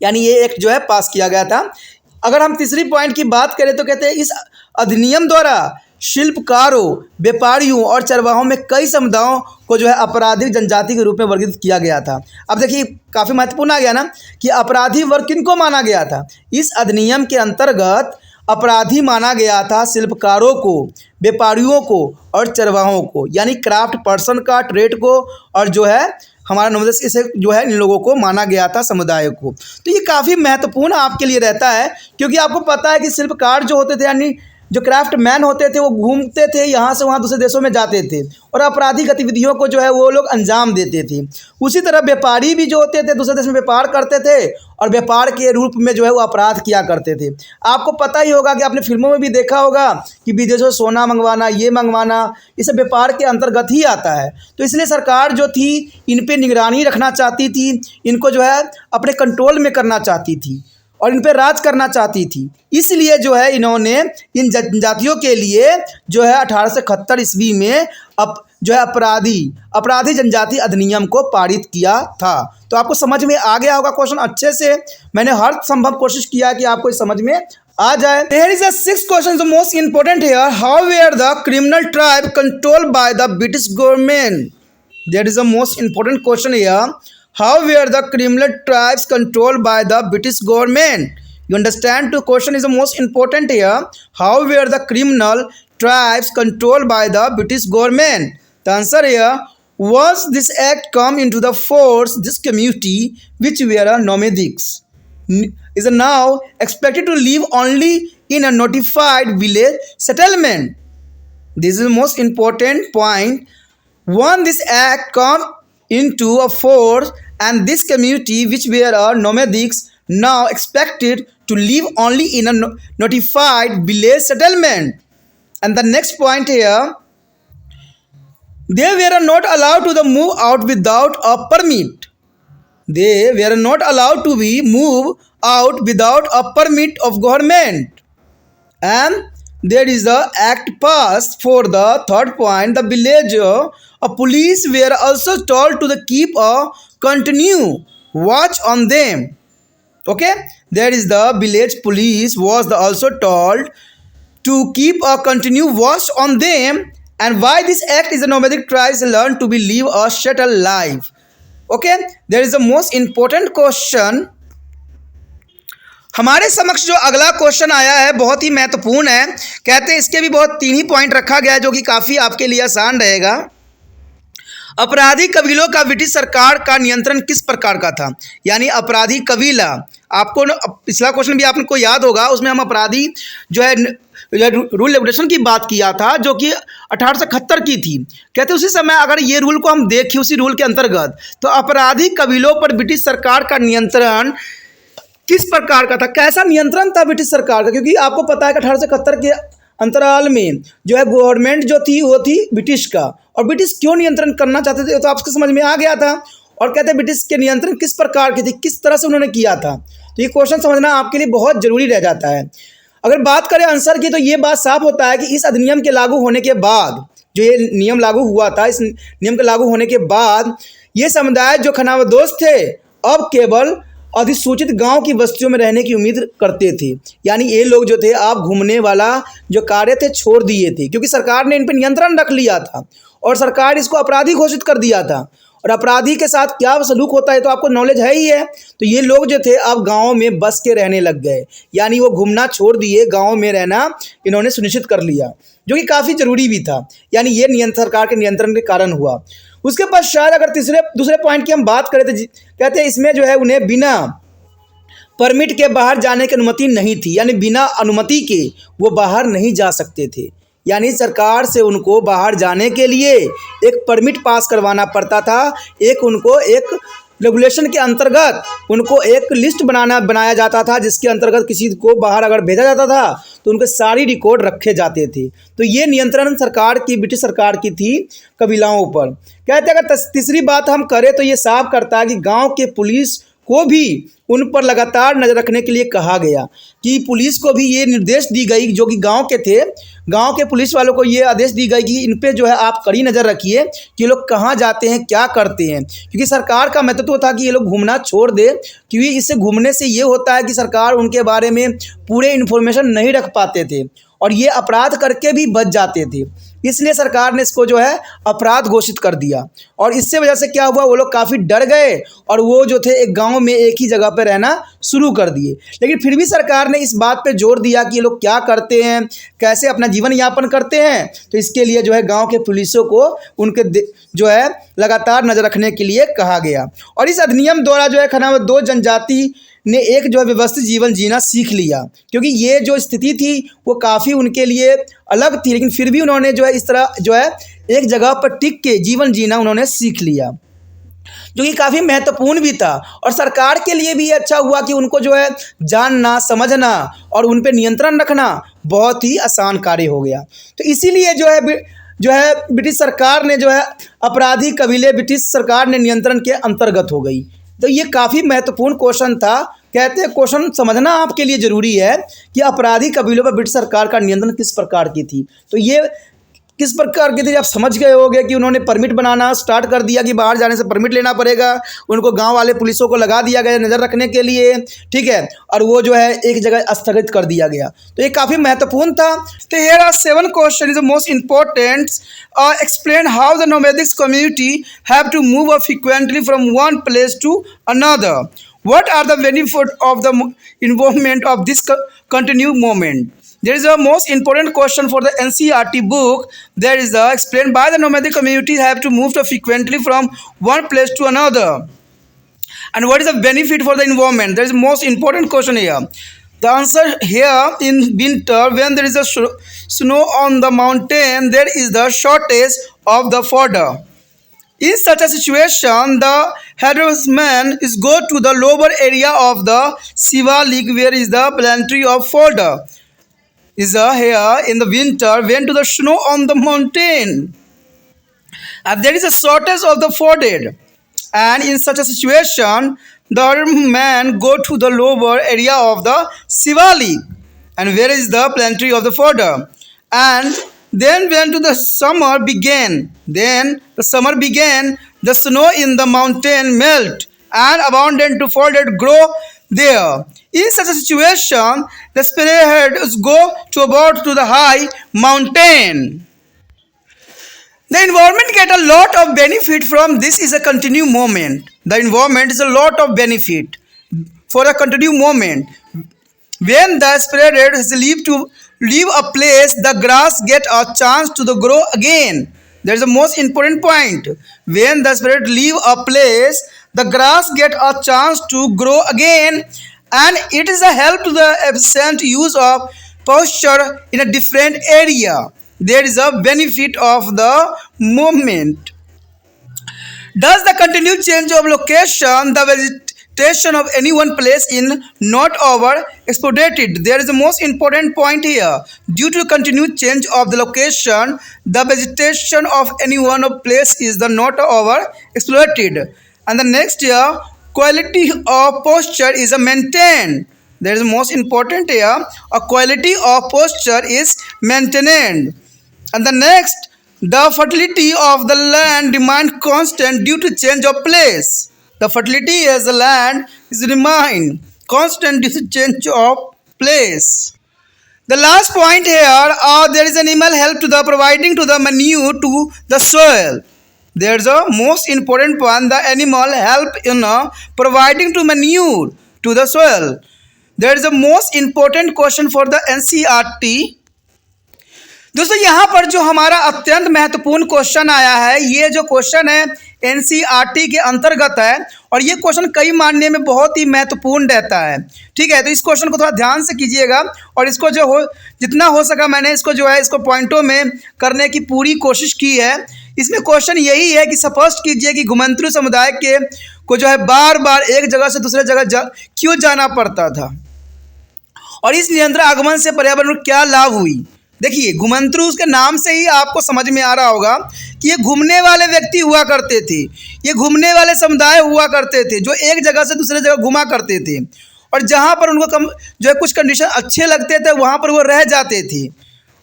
यानी ये एक जो है पास किया गया था। अगर हम तीसरी पॉइंट की बात करें तो कहते हैं इस अधिनियम द्वारा शिल्पकारों, व्यापारियों और चरवाहों में कई समुदायों को जो है आपराधिक जनजाति के रूप में वर्गीकृत किया गया था। अब देखिए काफ़ी महत्वपूर्ण आ गया ना कि अपराधी वर्ग किनको माना गया था। इस अधिनियम के अंतर्गत अपराधी माना गया था शिल्पकारों को, व्यापारियों को और चरवाहों को, यानी क्राफ्ट पर्सन का, ट्रेड को, और जो है हमारा नवोदय इसे जो है इन लोगों को माना गया था, समुदाय को। तो ये काफ़ी महत्वपूर्ण आपके लिए रहता है क्योंकि आपको पता है कि शिल्पकार जो होते थे, यानी जो क्राफ्ट मैन होते थे, वो घूमते थे, यहाँ से वहाँ दूसरे देशों में जाते थे और आपराधी गतिविधियों को जो है वो लोग अंजाम देते थे। उसी तरह व्यापारी भी जो होते थे दूसरे देश में व्यापार करते थे और व्यापार के रूप में जो है वो अपराध किया करते थे। आपको पता ही होगा कि आपने फिल्मों में भी देखा होगा कि विदेशों से सोना मंगवाना, ये मंगवाना, ये सब व्यापार के अंतर्गत ही आता है। तो इसलिए सरकार जो थी इन पर निगरानी रखना चाहती थी, इनको जो है अपने कंट्रोल में करना चाहती थी और इन पर राज करना चाहती थी। इसलिए जो है इन्होंने इन जनजातियों के लिए जो है 1871 ईस्वी में जो है अपराधी जनजाति अधिनियम को पारित किया था। तो आपको समझ में आ गया होगा क्वेश्चन अच्छे से। मैंने हर संभव कोशिश किया कि आपको समझ में आ जाए। Here is the sixth question, the most important here. How were the criminal tribe controlled by the British government? That is the most important question here. How were the criminal tribes controlled by the British government? You understand? The question is the most important here. How were the criminal tribes controlled by the British government? The answer here, once this act come into the force, this community, which were nomadics, is now expected to live only in a notified village settlement. This is the most important point. Once this act come into a force, and this community, which were nomadics, now expected to live only in a notified village settlement. And the next point here, they were not allowed to move out without a permit. They were not allowed to be moved out without a permit of government. And there is the act passed for the third point. The villager, a police were also told to keep a continue watch on them. Okay, there is the village police was also told to keep a continue watch on them. And why this act is a nomadic tribes learn to be live a shuttle life. Okay, there is the most important question. हमारे समक्ष जो अगला question आया है बहुत ही महत्वपूर्ण है। कहते हैं इसके भी बहुत 3 ही पॉइंट रखा गया है जो कि काफ़ी आपके लिए आसान रहेगा। अपराधी कबीलों का ब्रिटिश सरकार का नियंत्रण किस प्रकार का था? यानी अपराधी कबीला, आपको पिछला क्वेश्चन भी आपको याद होगा, उसमें हम अपराधी जो है रूल रेगुलेशन की बात किया था जो कि 1871 की थी। कहते उसी समय अगर ये रूल को हम देखें उसी रूल के अंतर्गत, तो अपराधी कबीलों पर ब्रिटिश सरकार का नियंत्रण किस प्रकार का था, कैसा नियंत्रण था ब्रिटिश सरकार का? क्योंकि आपको पता है कि 1871 के अंतराल में जो है गवर्नमेंट जो थी वो थी ब्रिटिश का, और ब्रिटिश क्यों नियंत्रण करना चाहते थे तो आपको समझ में आ गया था। और कहते हैं ब्रिटिश के नियंत्रण किस प्रकार की थी, किस तरह से उन्होंने किया था, तो ये क्वेश्चन समझना आपके लिए बहुत जरूरी रह जाता है। अगर बात करें आंसर की तो ये बात साफ होता है कि इस अधिनियम के लागू होने के बाद, जो ये नियम लागू हुआ था, इस नियम के लागू होने के बाद ये समुदाय जो खानाबदोश थे अब केवल अधिसूचित गांव की बस्तियों में रहने की उम्मीद करते थे। यानी ये लोग जो थे आप घूमने वाला जो कार्य थे छोड़ दिए थे, क्योंकि सरकार ने इन पर नियंत्रण रख लिया था और सरकार इसको अपराधी घोषित कर दिया था। और अपराधी के साथ क्या सलूक होता है तो आपको नॉलेज है ही है। तो ये लोग जो थे अब गाँव में बस के रहने लग गए, यानी वो घूमना छोड़ दिए, गाँव में रहना इन्होंने सुनिश्चित कर लिया, जो कि काफ़ी ज़रूरी भी था। यानी ये सरकार के नियंत्रण के कारण हुआ। उसके पश्चात अगर दूसरे पॉइंट की हम बात करें तो कहते हैं इसमें जो है उन्हें बिना परमिट के बाहर जाने की अनुमति नहीं थी, यानी बिना अनुमति के वो बाहर नहीं जा सकते थे। यानी सरकार से उनको बाहर जाने के लिए एक परमिट पास करवाना पड़ता था, उनको एक रेगुलेशन के अंतर्गत उनको एक लिस्ट बनाया जाता था, जिसके अंतर्गत किसी को बाहर अगर भेजा जाता था तो उनके सारी रिकॉर्ड रखे जाते थे। तो ये नियंत्रण सरकार की, ब्रिटिश सरकार की थी कबीलाओं पर। कहते हैं अगर तीसरी बात हम करें तो ये साफ करता है कि गांव के पुलिस को भी उन पर लगातार नज़र रखने के लिए कहा गया, कि पुलिस को भी ये निर्देश दी गई, जो कि गांव के थे, गांव के पुलिस वालों को ये आदेश दी गई कि इन पे जो है आप कड़ी नज़र रखिए कि ये लोग कहाँ जाते हैं, क्या करते हैं। क्योंकि सरकार का महत्व था कि ये लोग घूमना छोड़ दे, क्योंकि इससे घूमने से ये होता है कि सरकार उनके बारे में पूरे इन्फॉर्मेशन नहीं रख पाते थे और ये अपराध करके भी बच जाते थे। इसलिए सरकार ने इसको जो है अपराध घोषित कर दिया, और इससे वजह से क्या हुआ, वो लोग काफ़ी डर गए और वो जो थे एक गांव में एक ही जगह पर रहना शुरू कर दिए। लेकिन फिर भी सरकार ने इस बात पे जोर दिया कि ये लोग क्या करते हैं, कैसे अपना जीवन यापन करते हैं, तो इसके लिए जो है गांव के पुलिसों को उनके जो है लगातार नज़र रखने के लिए कहा गया। और इस अधिनियम द्वारा जो है खानाबदोश जनजाति ने एक जो है व्यवस्थित जीवन जीना सीख लिया, क्योंकि ये जो स्थिति थी वो काफ़ी उनके लिए अलग थी, लेकिन फिर भी उन्होंने जो है इस तरह जो है एक जगह पर टिक के जीवन जीना उन्होंने सीख लिया, जो कि काफ़ी महत्वपूर्ण भी था। और सरकार के लिए भी अच्छा हुआ कि उनको जो है जानना, समझना और उन पर नियंत्रण रखना बहुत ही आसान कार्य हो गया। तो इसीलिए जो है ब्रिटिश सरकार ने जो है अपराधी कबीले ब्रिटिश सरकार ने नियंत्रण के अंतर्गत हो गई। तो ये काफ़ी महत्वपूर्ण क्वेश्चन था। कहते हैं क्वेश्चन समझना आपके लिए ज़रूरी है कि अपराधी कबीलों पर ब्रिटिश सरकार का नियंत्रण किस प्रकार की थी। तो ये किस प्रकार की थी आप समझ गए होंगे कि उन्होंने परमिट बनाना स्टार्ट कर दिया कि बाहर जाने से परमिट लेना पड़ेगा। उनको गांव वाले पुलिसों को लगा दिया गया नज़र रखने के लिए, ठीक है, और वो जो है एक जगह स्थगित कर दिया गया। तो ये काफ़ी महत्वपूर्ण था। तो here are 7 question is the most important. Explain how the nomadic community have to move frequently from one place to another. What are the benefits of the involvement of this continued movement? There is a most important question for the NCERT book. There is a explained by the nomadic communities have to move frequently from one place to another. And what is the benefit for the environment? There is a most important question here. The answer here, in winter when there is a snow on the mountain, there is the shortage of the fodder. In such a situation, the herdsman is go to the lower area of the Shivalik, where is the plenty of fodder. Is here in the winter when to the snow on the mountain, and there is a shortage of the fodder. And in such a situation, the herdsman go to the lower area of the Shivalik, and where is the plenty of the fodder. And then when to the summer began, the snow in the mountain melt and abundant to folded grow there. In such a situation, the sparrowheads go to about to the high mountain. The environment get a lot of benefit from this is a continued movement. The environment is a lot of benefit for a continued movement. When the sparrowheads leave a place, the grass get a chance to the grow again. There is the most important point. When the sparrowheads leave a place, the grass get a chance to grow again, and it is a help to the efficient use of pasture in a different area. There is a benefit of the movement. Does the continued change of location, the vegetation of any one place in not over exploited? There is the most important point here. Due to continued change of the location, the vegetation of any one place is the not over exploited. And the next here, quality of posture is maintained. There is the most important here. A quality of posture is maintained. And the next, the fertility of the land remains constant due to change of place. The fertility as the land is remain constant due to change of place. The last point here, there is animal help to the providing to the manure to the soil. There is a most important point. The animal help in providing to manure to the soil. There is a most important question for the NCERT. दोस्तों यहाँ पर जो हमारा अत्यंत महत्वपूर्ण question आया है, ये जो क्वेश्चन है एनसीईआरटी के अंतर्गत है और ये क्वेश्चन कई मानने में बहुत ही महत्वपूर्ण रहता है। ठीक है, तो इस क्वेश्चन को थोड़ा ध्यान से कीजिएगा और इसको जो हो जितना हो सका मैंने इसको जो है इसको पॉइंटों में करने की पूरी कोशिश की है। इसमें क्वेश्चन यही है कि स्पष्ट कीजिए कि घुमंतरू समुदाय के को जो है बार बार एक जगह से दूसरे जगह क्यों जाना पड़ता था और इस निरंतर आगमन से पर्यावरण को क्या लाभ हुई। देखिए, घुमंतरू उसके नाम से ही आपको समझ में आ रहा होगा कि ये घूमने वाले व्यक्ति हुआ करते थे, ये घूमने वाले समुदाय हुआ करते थे जो एक जगह से दूसरे जगह घुमा करते थे और जहाँ पर उनको जो है कुछ कंडीशन अच्छे लगते थे वहाँ पर वो रह जाते थे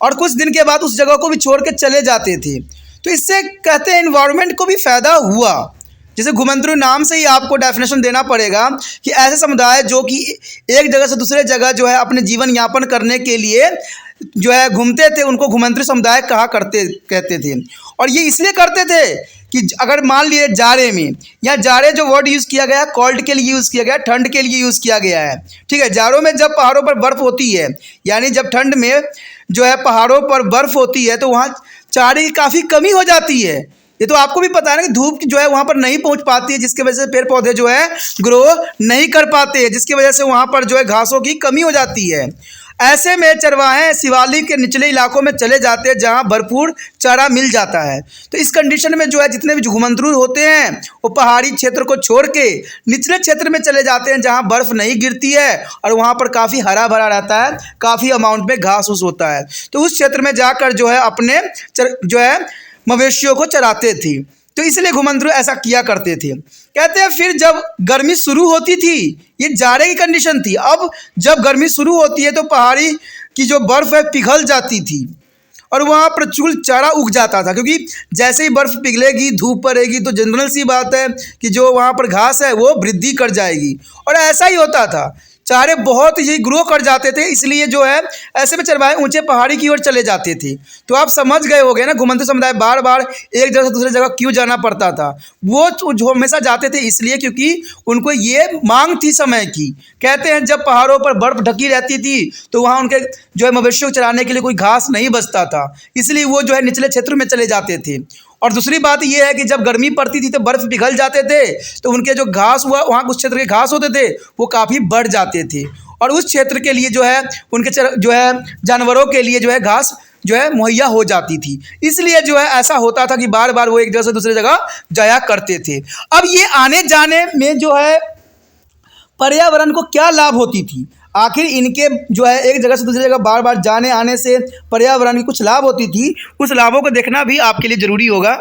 और कुछ दिन के बाद उस जगह को भी छोड़ के चले जाते थे। तो इससे कहते हैं एनवायरनमेंट को भी फ़ायदा हुआ। जैसे घुमंतरू नाम से ही आपको डेफिनेशन देना पड़ेगा कि ऐसे समुदाय जो कि एक जगह से दूसरे जगह जो है अपने जीवन यापन करने के लिए जो है घूमते थे, उनको घुमंतरू समुदाय कहते थे। और ये इसलिए करते थे कि अगर मान लिए जाड़े में, या जाड़े जो वर्ड यूज़ किया गया कोल्ड के लिए यूज़ किया गया, ठंड के लिए यूज़ किया गया है। ठीक है, जाड़ों में जब पहाड़ों पर बर्फ़ होती है, यानी जब ठंड में जो है पहाड़ों पर बर्फ़ होती है तो वहाँ चारे की काफ़ी कमी हो जाती है। ये तो आपको भी पता है ना कि धूप जो है वहाँ पर नहीं पहुँच पाती है, जिसकी वजह से पेड़ पौधे जो है ग्रो नहीं कर पाते हैं, जिसकी वजह से वहाँ पर जो है घासों की कमी हो जाती है। ऐसे में चरवाहे शिवालिक के निचले इलाकों में चले जाते हैं जहाँ भरपूर चारा मिल जाता है। तो इस कंडीशन में जो है जितने भी घुमंतरू होते हैं वो पहाड़ी क्षेत्र को छोड़ के निचले क्षेत्र में चले जाते हैं जहाँ बर्फ़ नहीं गिरती है और वहाँ पर काफ़ी हरा भरा रहता है, काफ़ी अमाउंट में घास फूस होता है। तो उस क्षेत्र में जाकर जो है अपने जो है मवेशियों को चराते थे। तो इसलिए घुमंतरू ऐसा किया करते थे। कहते हैं फिर जब गर्मी शुरू होती थी, ये जाड़े की कंडीशन थी, अब जब गर्मी शुरू होती है तो पहाड़ी की जो बर्फ़ है पिघल जाती थी और वहाँ प्रचुर चारा उग जाता था, क्योंकि जैसे ही बर्फ़ पिघलेगी, धूप पड़ेगी, तो जनरल सी बात है कि जो वहाँ पर घास है वो वृद्धि कर जाएगी। और ऐसा ही होता था, चारे बहुत ही ग्रो कर जाते थे, इसलिए जो है ऐसे में चरवाहे ऊंचे पहाड़ी की ओर चले जाते थे। तो आप समझ गए होंगे ना, घुमंतू समुदाय बार बार एक जगह से दूसरी जगह क्यों जाना पड़ता था। वो जो हमेशा जाते थे इसलिए क्योंकि उनको ये मांग थी समय की। कहते हैं जब पहाड़ों पर बर्फ ढकी रहती थी तो वहाँ उनके जो है मवेशियों को चराने के लिए कोई घास नहीं बचता था, इसलिए वो जो है निचले क्षेत्र में चले जाते थे। और दूसरी बात यह है कि जब गर्मी पड़ती थी तो बर्फ़ पिघल जाते थे, तो उनके जो घास हुआ वहाँ कुछ क्षेत्र के घास होते थे वो काफ़ी बढ़ जाते थे, और उस क्षेत्र के लिए जो है उनके जो है जानवरों के लिए जो है घास जो है मुहैया हो जाती थी। इसलिए जो है ऐसा होता था कि बार बार वो एक जगह से दूसरी जगह जाया करते थे। अब ये आने जाने में जो है पर्यावरण को क्या लाभ होती थी, आखिर इनके जो है एक जगह से दूसरी जगह बार बार जाने आने से पर्यावरण की कुछ लाभ होती थी, उस लाभों को देखना भी आपके लिए ज़रूरी होगा।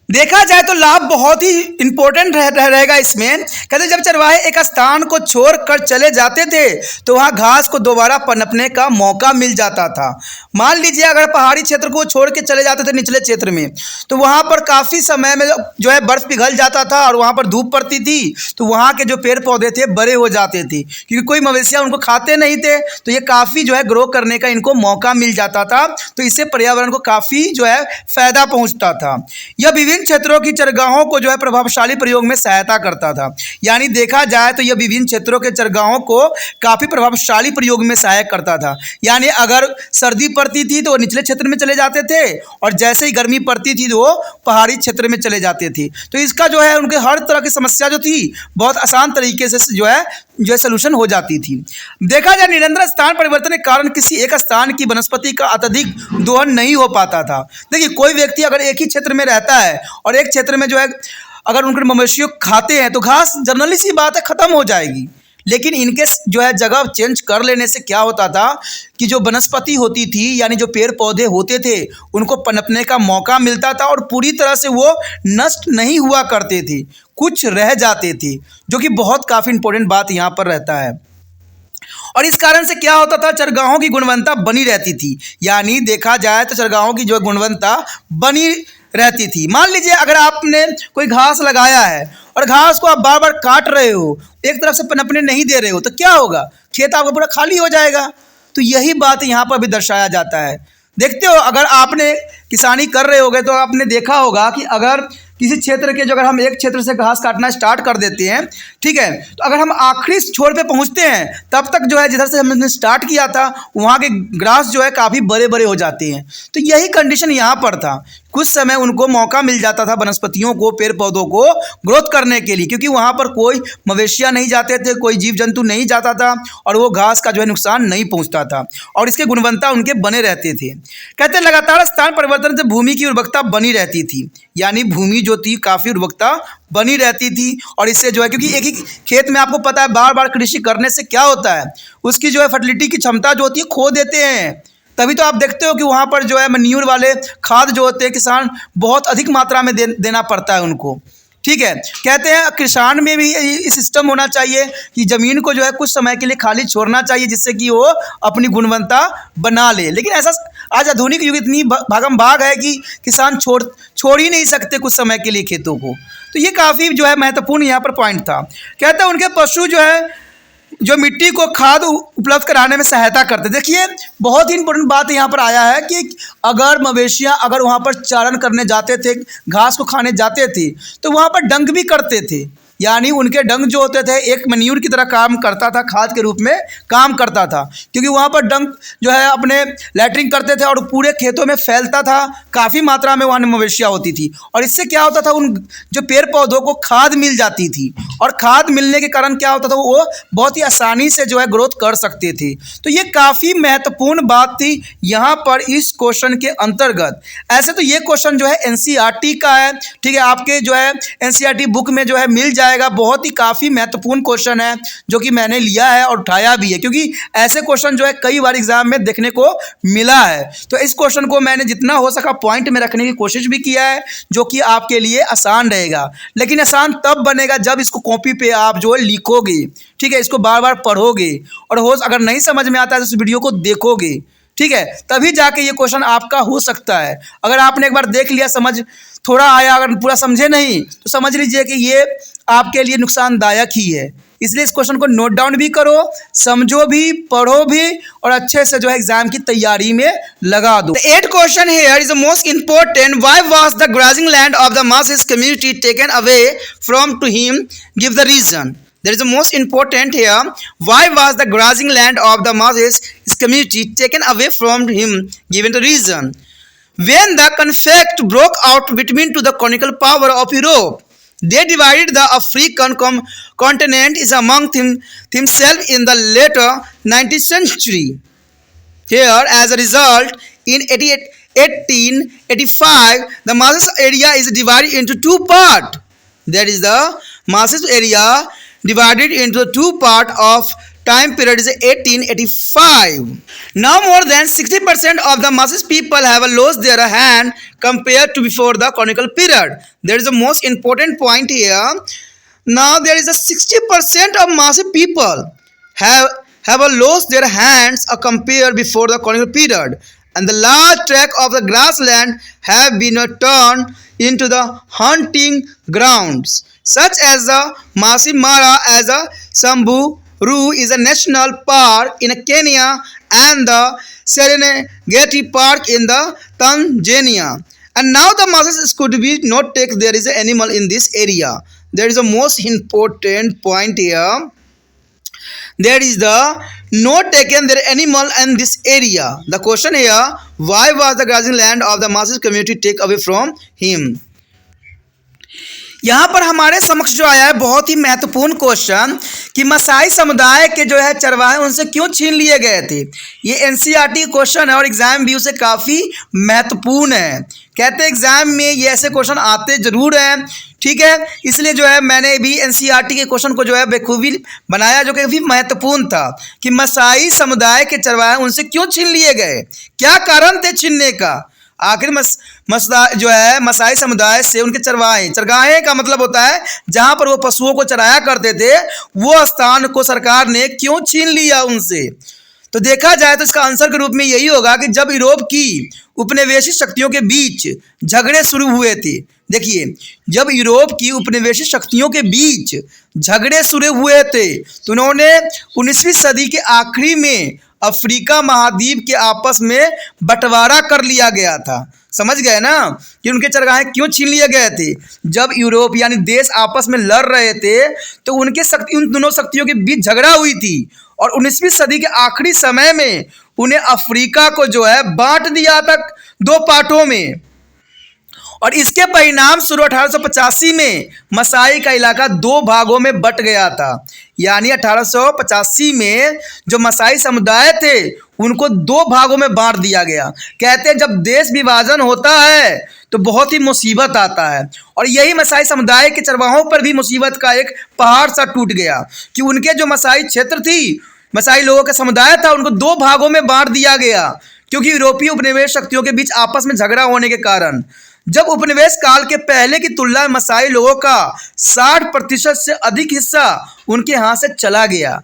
देखा जाए तो लाभ बहुत ही इंपॉर्टेंट रहेगा इसमें। कहते जब चरवाहे एक स्थान को छोड़कर चले जाते थे तो वहाँ घास को दोबारा पनपने का मौका मिल जाता था। मान लीजिए अगर पहाड़ी क्षेत्र को छोड़ के चले जाते थे निचले क्षेत्र में, तो वहाँ पर काफ़ी समय में जो है बर्फ़ पिघल जाता था और वहाँ पर धूप पड़ती थी, तो वहाँ के जो पेड़ पौधे थे बड़े हो जाते थे, क्योंकि कोई मवेशियाँ उनको खाते नहीं थे, तो ये काफ़ी जो है ग्रो करने का इनको मौका मिल जाता था। तो इससे पर्यावरण को काफ़ी जो है फ़ायदा पहुँचता था। यह विभिन्न क्षेत्रों की चरगाहों को जो है प्रभावशाली प्रयोग में सहायता करता था। यानी देखा जाए तो यह विभिन्न क्षेत्रों के चरगाहों को काफ़ी प्रभावशाली प्रयोग में सहायक करता था। यानी अगर सर्दी पड़ती थी तो वो निचले क्षेत्र में चले जाते थे, और जैसे ही गर्मी पड़ती थी तो वो पहाड़ी क्षेत्र में चले जाते थे। तो इसका जो है उनके हर तरह की समस्या जो थी बहुत आसान तरीके से जो है सलूशन हो जाती थी। देखा जाए निरंतर स्थान परिवर्तन के कारण किसी एक स्थान की वनस्पति का अत्यधिक दोहन नहीं हो पाता था। देखिए कोई व्यक्ति अगर एक ही क्षेत्र में रहता है और एक क्षेत्र में जो है अगर उनके मवेशियों खाते हैं तो घास जनरली सी बात है ख़त्म हो जाएगी, लेकिन इनके जो है जगह चेंज कर लेने से क्या होता था कि जो वनस्पति होती थी यानी जो पेड़ पौधे होते थे उनको पनपने का मौका मिलता था और पूरी तरह से वो नष्ट नहीं हुआ करते थे, कुछ रह जाते थे, जो कि बहुत काफ़ी इंपॉर्टेंट बात यहाँ पर रहता है। और इस कारण से क्या होता था, चरगाहों की गुणवत्ता बनी रहती थी। यानी देखा जाए तो चरगाहों की जो गुणवत्ता बनी रहती थी। मान लीजिए अगर आपने कोई घास लगाया है और घास को आप बार बार काट रहे हो, एक तरफ से पनपने नहीं दे रहे हो, तो क्या होगा, खेत आपका पूरा खाली हो जाएगा। तो यही बात यहाँ पर भी दर्शाया जाता है। देखते हो अगर आपने किसानी कर रहे होगे तो आपने देखा होगा कि अगर किसी क्षेत्र के जो अगर हम एक क्षेत्र से घास काटना स्टार्ट कर देते हैं, ठीक है, तो अगर हम आखिरी छोर पे पहुंचते हैं तब तक जो है जिधर से हमने स्टार्ट किया था वहाँ के ग्रास जो है काफ़ी बड़े बड़े हो जाते हैं। तो यही कंडीशन यहाँ पर था, कुछ समय उनको मौका मिल जाता था वनस्पतियों को, पेड़ पौधों को ग्रोथ करने के लिए, क्योंकि वहाँ पर कोई मवेशियाँ नहीं जाते थे, कोई जीव जंतु नहीं जाता था और वो घास का जो है नुकसान नहीं पहुँचता था और इसके गुणवत्ता उनके बने रहते थे। कहते हैं लगातार स्थान परिवर्तन से भूमि की उर्वरकता बनी रहती थी। यानी भूमि जो थी काफ़ी उर्वरकता बनी रहती थी और इससे जो है क्योंकि एक ही खेत में आपको पता है बार बार कृषि करने से क्या होता है, उसकी जो है फर्टिलिटी की क्षमता जो होती है खो देते हैं। तभी तो आप देखते हो कि वहाँ पर जो है मैन्यूर वाले खाद जो होते हैं किसान बहुत अधिक मात्रा में देना पड़ता है उनको। ठीक है, कहते हैं किसान में भी ये सिस्टम होना चाहिए कि ज़मीन को जो है कुछ समय के लिए खाली छोड़ना चाहिए जिससे कि वो अपनी गुणवत्ता बना ले। लेकिन ऐसा आज आधुनिक युग इतनी भागम भाग है कि किसान छोड़ ही नहीं सकते कुछ समय के लिए खेतों को। तो ये काफ़ी जो है महत्वपूर्ण यहाँ पर पॉइंट था। कहते हैं उनके पशु जो है जो मिट्टी को खाद उपलब्ध कराने में सहायता करते। देखिए बहुत ही इंपॉर्टेंट बात यहाँ पर आया है कि अगर मवेशियाँ अगर वहाँ पर चारण करने जाते थे, घास को खाने जाते थे, तो वहाँ पर डंक भी करते थे। यानी उनके डंक जो होते थे एक मैन्यूर की तरह काम करता था, खाद के रूप में काम करता था, क्योंकि वहाँ पर डंक जो है अपने लैट्रिन करते थे और पूरे खेतों में फैलता था, काफ़ी मात्रा में वहाँ मवेशियाँ होती थी और इससे क्या होता था उन जो पेड़ पौधों को खाद मिल जाती थी और खाद मिलने के कारण क्या होता था वो बहुत ही आसानी से जो है ग्रोथ कर सकते थे। तो ये काफ़ी महत्वपूर्ण बात थी यहाँ पर इस क्वेश्चन के अंतर्गत। ऐसे तो ये क्वेश्चन जो है एनसीईआरटी का है, ठीक है, आपके जो है एनसीईआरटी बुक में जो है मिल जाएगा। बहुत ही काफ़ी महत्वपूर्ण क्वेश्चन है जो कि मैंने लिया है और उठाया भी है, क्योंकि ऐसे क्वेश्चन जो है कई बार एग्जाम में देखने को मिला है। तो इस क्वेश्चन को मैंने जितना हो सका पॉइंट में रखने की कोशिश भी किया है जो कि आपके लिए आसान रहेगा। लेकिन आसान तब बनेगा जब इसको कॉपी पे आप जो है लिखोगे, ठीक है, इसको बार बार पढ़ोगे और अगर नहीं समझ में आता है तो इस वीडियो को देखोगे, ठीक है, तभी जाके ये क्वेश्चन आपका हो सकता है। अगर आपने एक बार देख लिया, समझ थोड़ा आया, अगर पूरा समझे नहीं तो समझ लीजिए कि ये आपके लिए नुकसानदायक ही है। इसलिए इस क्वेश्चन को नोट डाउन भी करो, समझो भी, पढ़ो भी और अच्छे से जो है एग्जाम की तैयारी में लगा दो। The 8th question here is the most important. Why was the grazing land of the Masis community taken away from to him? Give the reason. There is the most important here. Why was the grazing land of the Masis community taken away from him? Given the reason. When the conflict broke out between to the colonial power of Europe, they divided the African continent is among themselves in the later 19th century. Here, as a result, in 1885, the Masis area is divided into two parts. That is the Masis area divided into two parts of time period is 1885. Now more than 60% of the Masis people have lost their hand compared to before the colonial period. There is the most important point here. Now there is a 60% of Masis people have lost their hands compared before the colonial period, and the large tract of the grassland have been turned into the hunting grounds, such as the Masai Mara as a Samburu is a national park in Kenya and the Serengeti Park in the Tanzania. And now the Masis could be not take there is an animal in this area. There is a most important point here. There is the not taken their animal in this area. The question here, why was the grazing land of the Masis community take away from him? यहाँ पर हमारे समक्ष जो आया है बहुत ही महत्वपूर्ण question कि मसाई समुदाय के जो है चरवाहे उनसे क्यों छीन लिए गए थे। ये एनसीईआरटी क्वेश्चन है और एग्जाम व्यू से काफ़ी महत्वपूर्ण है। कहते हैं एग्जाम में ये ऐसे क्वेश्चन आते जरूर हैं, ठीक है, इसलिए जो है मैंने भी एनसीईआरटी के क्वेश्चन को जो है बेखूबी बनाया, जो कि काफ़ी महत्वपूर्ण था कि मसाई समुदाय के चरवाहे उनसे क्यों छीन लिए गए, क्या कारण थे छीनने का। आखिर जो है मसाई समुदाय से उनके चरगाहे का मतलब होता है जहां पर वो पशुओं को चराया करते थे, वो स्थान को सरकार ने क्यों छीन लिया उनसे। तो देखा जाए तो इसका आंसर के रूप में यही होगा कि जब यूरोप की उपनिवेशित शक्तियों के बीच झगड़े शुरू हुए थे। देखिए, जब यूरोप की उपनिवेशित शक्तियों के बीच झगड़े शुरू हुए थे तो उन्होंने 19वीं सदी के आखिरी में अफ्रीका महाद्वीप के आपस में बंटवारा कर लिया गया था। समझ गए ना कि उनके चरगाहे क्यों छीन लिए गए थे। जब यूरोप यानी देश आपस में लड़ रहे थे तो उन दोनों शक्तियों के बीच झगड़ा हुई थी और 19वीं सदी के आखिरी समय में उन्हें अफ्रीका को जो है बांट दिया था दो पार्टों में, और इसके परिणाम स्वरूप 1885 में मसाई का इलाका दो भागों में बट गया था। यानी 1885 में जो मसाई समुदाय थे उनको दो भागों में बांट दिया गया। कहते हैं जब देश विभाजन होता है तो बहुत ही मुसीबत आता है, और यही मसाई समुदाय के चरवाहों पर भी मुसीबत का एक पहाड़ सा टूट गया कि उनके जो मसाई क्षेत्र थी, मसाई लोगों का समुदाय था, उनको दो भागों में बांट दिया गया क्योंकि यूरोपीय उपनिवेश शक्तियों के बीच आपस में झगड़ा होने के कारण। जब उपनिवेश काल के पहले की तुलना में मसाई लोगों का 60% से अधिक हिस्सा उनके हाथ से चला गया।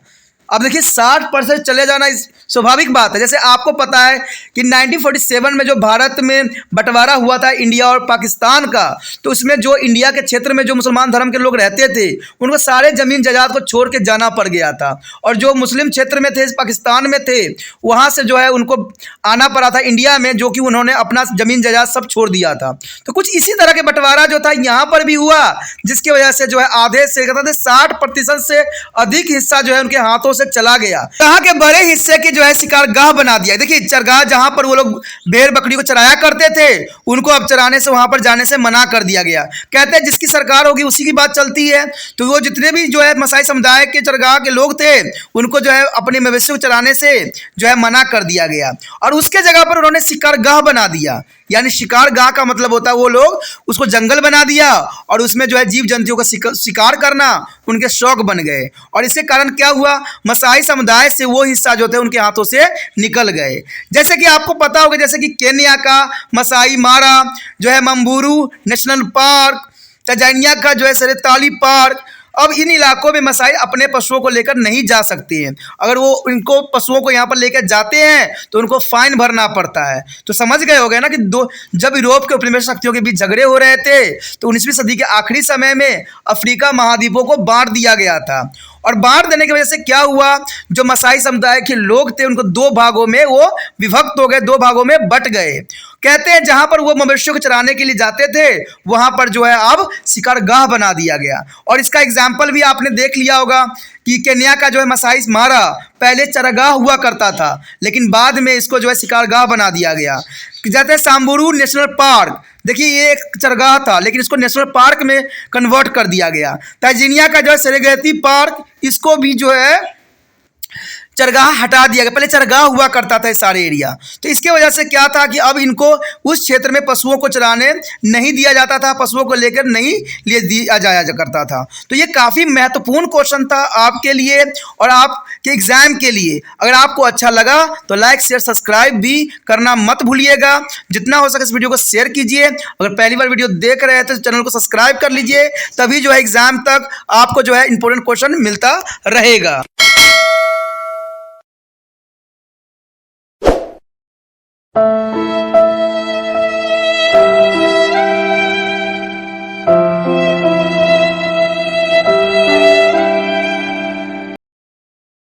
अब देखिए 60% चले जाना इस स्वाभाविक बात है। जैसे आपको पता है कि 1947 में जो भारत में बंटवारा हुआ था इंडिया और पाकिस्तान का, तो उसमें जो इंडिया के क्षेत्र में जो मुसलमान धर्म के लोग रहते थे उनको सारे ज़मीन जायदाद को छोड़ के जाना पड़ गया था, और जो मुस्लिम क्षेत्र में थे, पाकिस्तान में थे, वहाँ से जो है उनको आना पड़ा था इंडिया में, जो कि उन्होंने अपना ज़मीन जायदाद सब छोड़ दिया था। तो कुछ इसी तरह के बंटवारा जो था यहाँ पर भी हुआ, जिसकी वजह से जो है आधे से 60% से अधिक हिस्सा जो है उनके हाथों से चला गया। यहाँ के बड़े हिस्से की जो है शिकारगाह बना दिया। देखिए चरगाह जहां पर वो लोग भेड़ बकरी को चराया करते थे उनको अब चराने से, वहां पर जाने से मना कर दिया गया। कहते हैं जिसकी सरकार होगी उसी की बात चलती है। तो वो जितने भी जो है मसाई समुदाय के चरगाह के लोग थे उनको जो है अपने मवेशी को चराने से जो है मना कर दिया गया, और उसके जगह पर उन्होंने शिकारगाह बना दिया। यानी शिकारगाह का मतलब होता है वो लोग उसको जंगल बना दिया और उसमें जो है जीव जंतुओं का शिकार करना उनके शौक बन गए, और इसके कारण क्या हुआ, मसाई समुदाय से वो हिस्सा जो थे उनके हाथों से निकल गए। जैसे कि आपको पता होगा, जैसे कि केन्या का मसाई मारा जो है, मंबूरू नेशनल पार्क, तंजानिया का जो है सेरेताली पार्क, अब इन इलाकों में मसाई अपने पशुओं को लेकर नहीं जा सकते हैं। अगर वो इनको पशुओं को यहाँ पर लेकर जाते हैं तो उनको फाइन भरना पड़ता है। तो समझ गए होंगे ना कि जब यूरोप के उपनिवेश शक्तियों के बीच झगड़े हो रहे थे तो 19वीं सदी के आखिरी समय में अफ्रीका महाद्वीपों को बांट दिया गया था। और बांट देने की वजह से क्या हुआ, जो मसाई समुदाय के लोग थे उनको दो भागों में वो विभक्त हो गए, दो भागों में बट गए। कहते हैं जहां पर वो मवेशियों को चराने के लिए जाते थे वहां पर जो है अब शिकारगाह बना दिया गया। और इसका एग्जाम्पल भी आपने देख लिया होगा कि केन्या का जो है मसाई मारा पहले चरागाह हुआ करता था, लेकिन बाद में इसको जो है शिकारगाह बना दिया गया। जाते हैं सांबुरू नेशनल पार्क, देखिए ये एक चरगाह था लेकिन इसको नेशनल पार्क में कन्वर्ट कर दिया गया। तांजानिया का जो है सेरेगेती पार्क, इसको भी जो है चरगाह हटा दिया गया। पहले चरगाह हुआ करता था इस सारे एरिया। तो इसके वजह से क्या था कि अब इनको उस क्षेत्र में पशुओं को चराने नहीं दिया जाता था, पशुओं को लेकर नहीं ले दिया जाया करता था। तो ये काफ़ी महत्वपूर्ण क्वेश्चन था आपके लिए और आपके एग्जाम के लिए। अगर आपको अच्छा लगा तो लाइक शेयर सब्सक्राइब भी करना मत भूलिएगा। जितना हो सके इस वीडियो को शेयर कीजिए। अगर पहली बार वीडियो देख रहे हैं तो चैनल को सब्सक्राइब कर लीजिए, तभी जो है एग्जाम तक आपको जो है इंपॉर्टेंट क्वेश्चन मिलता रहेगा।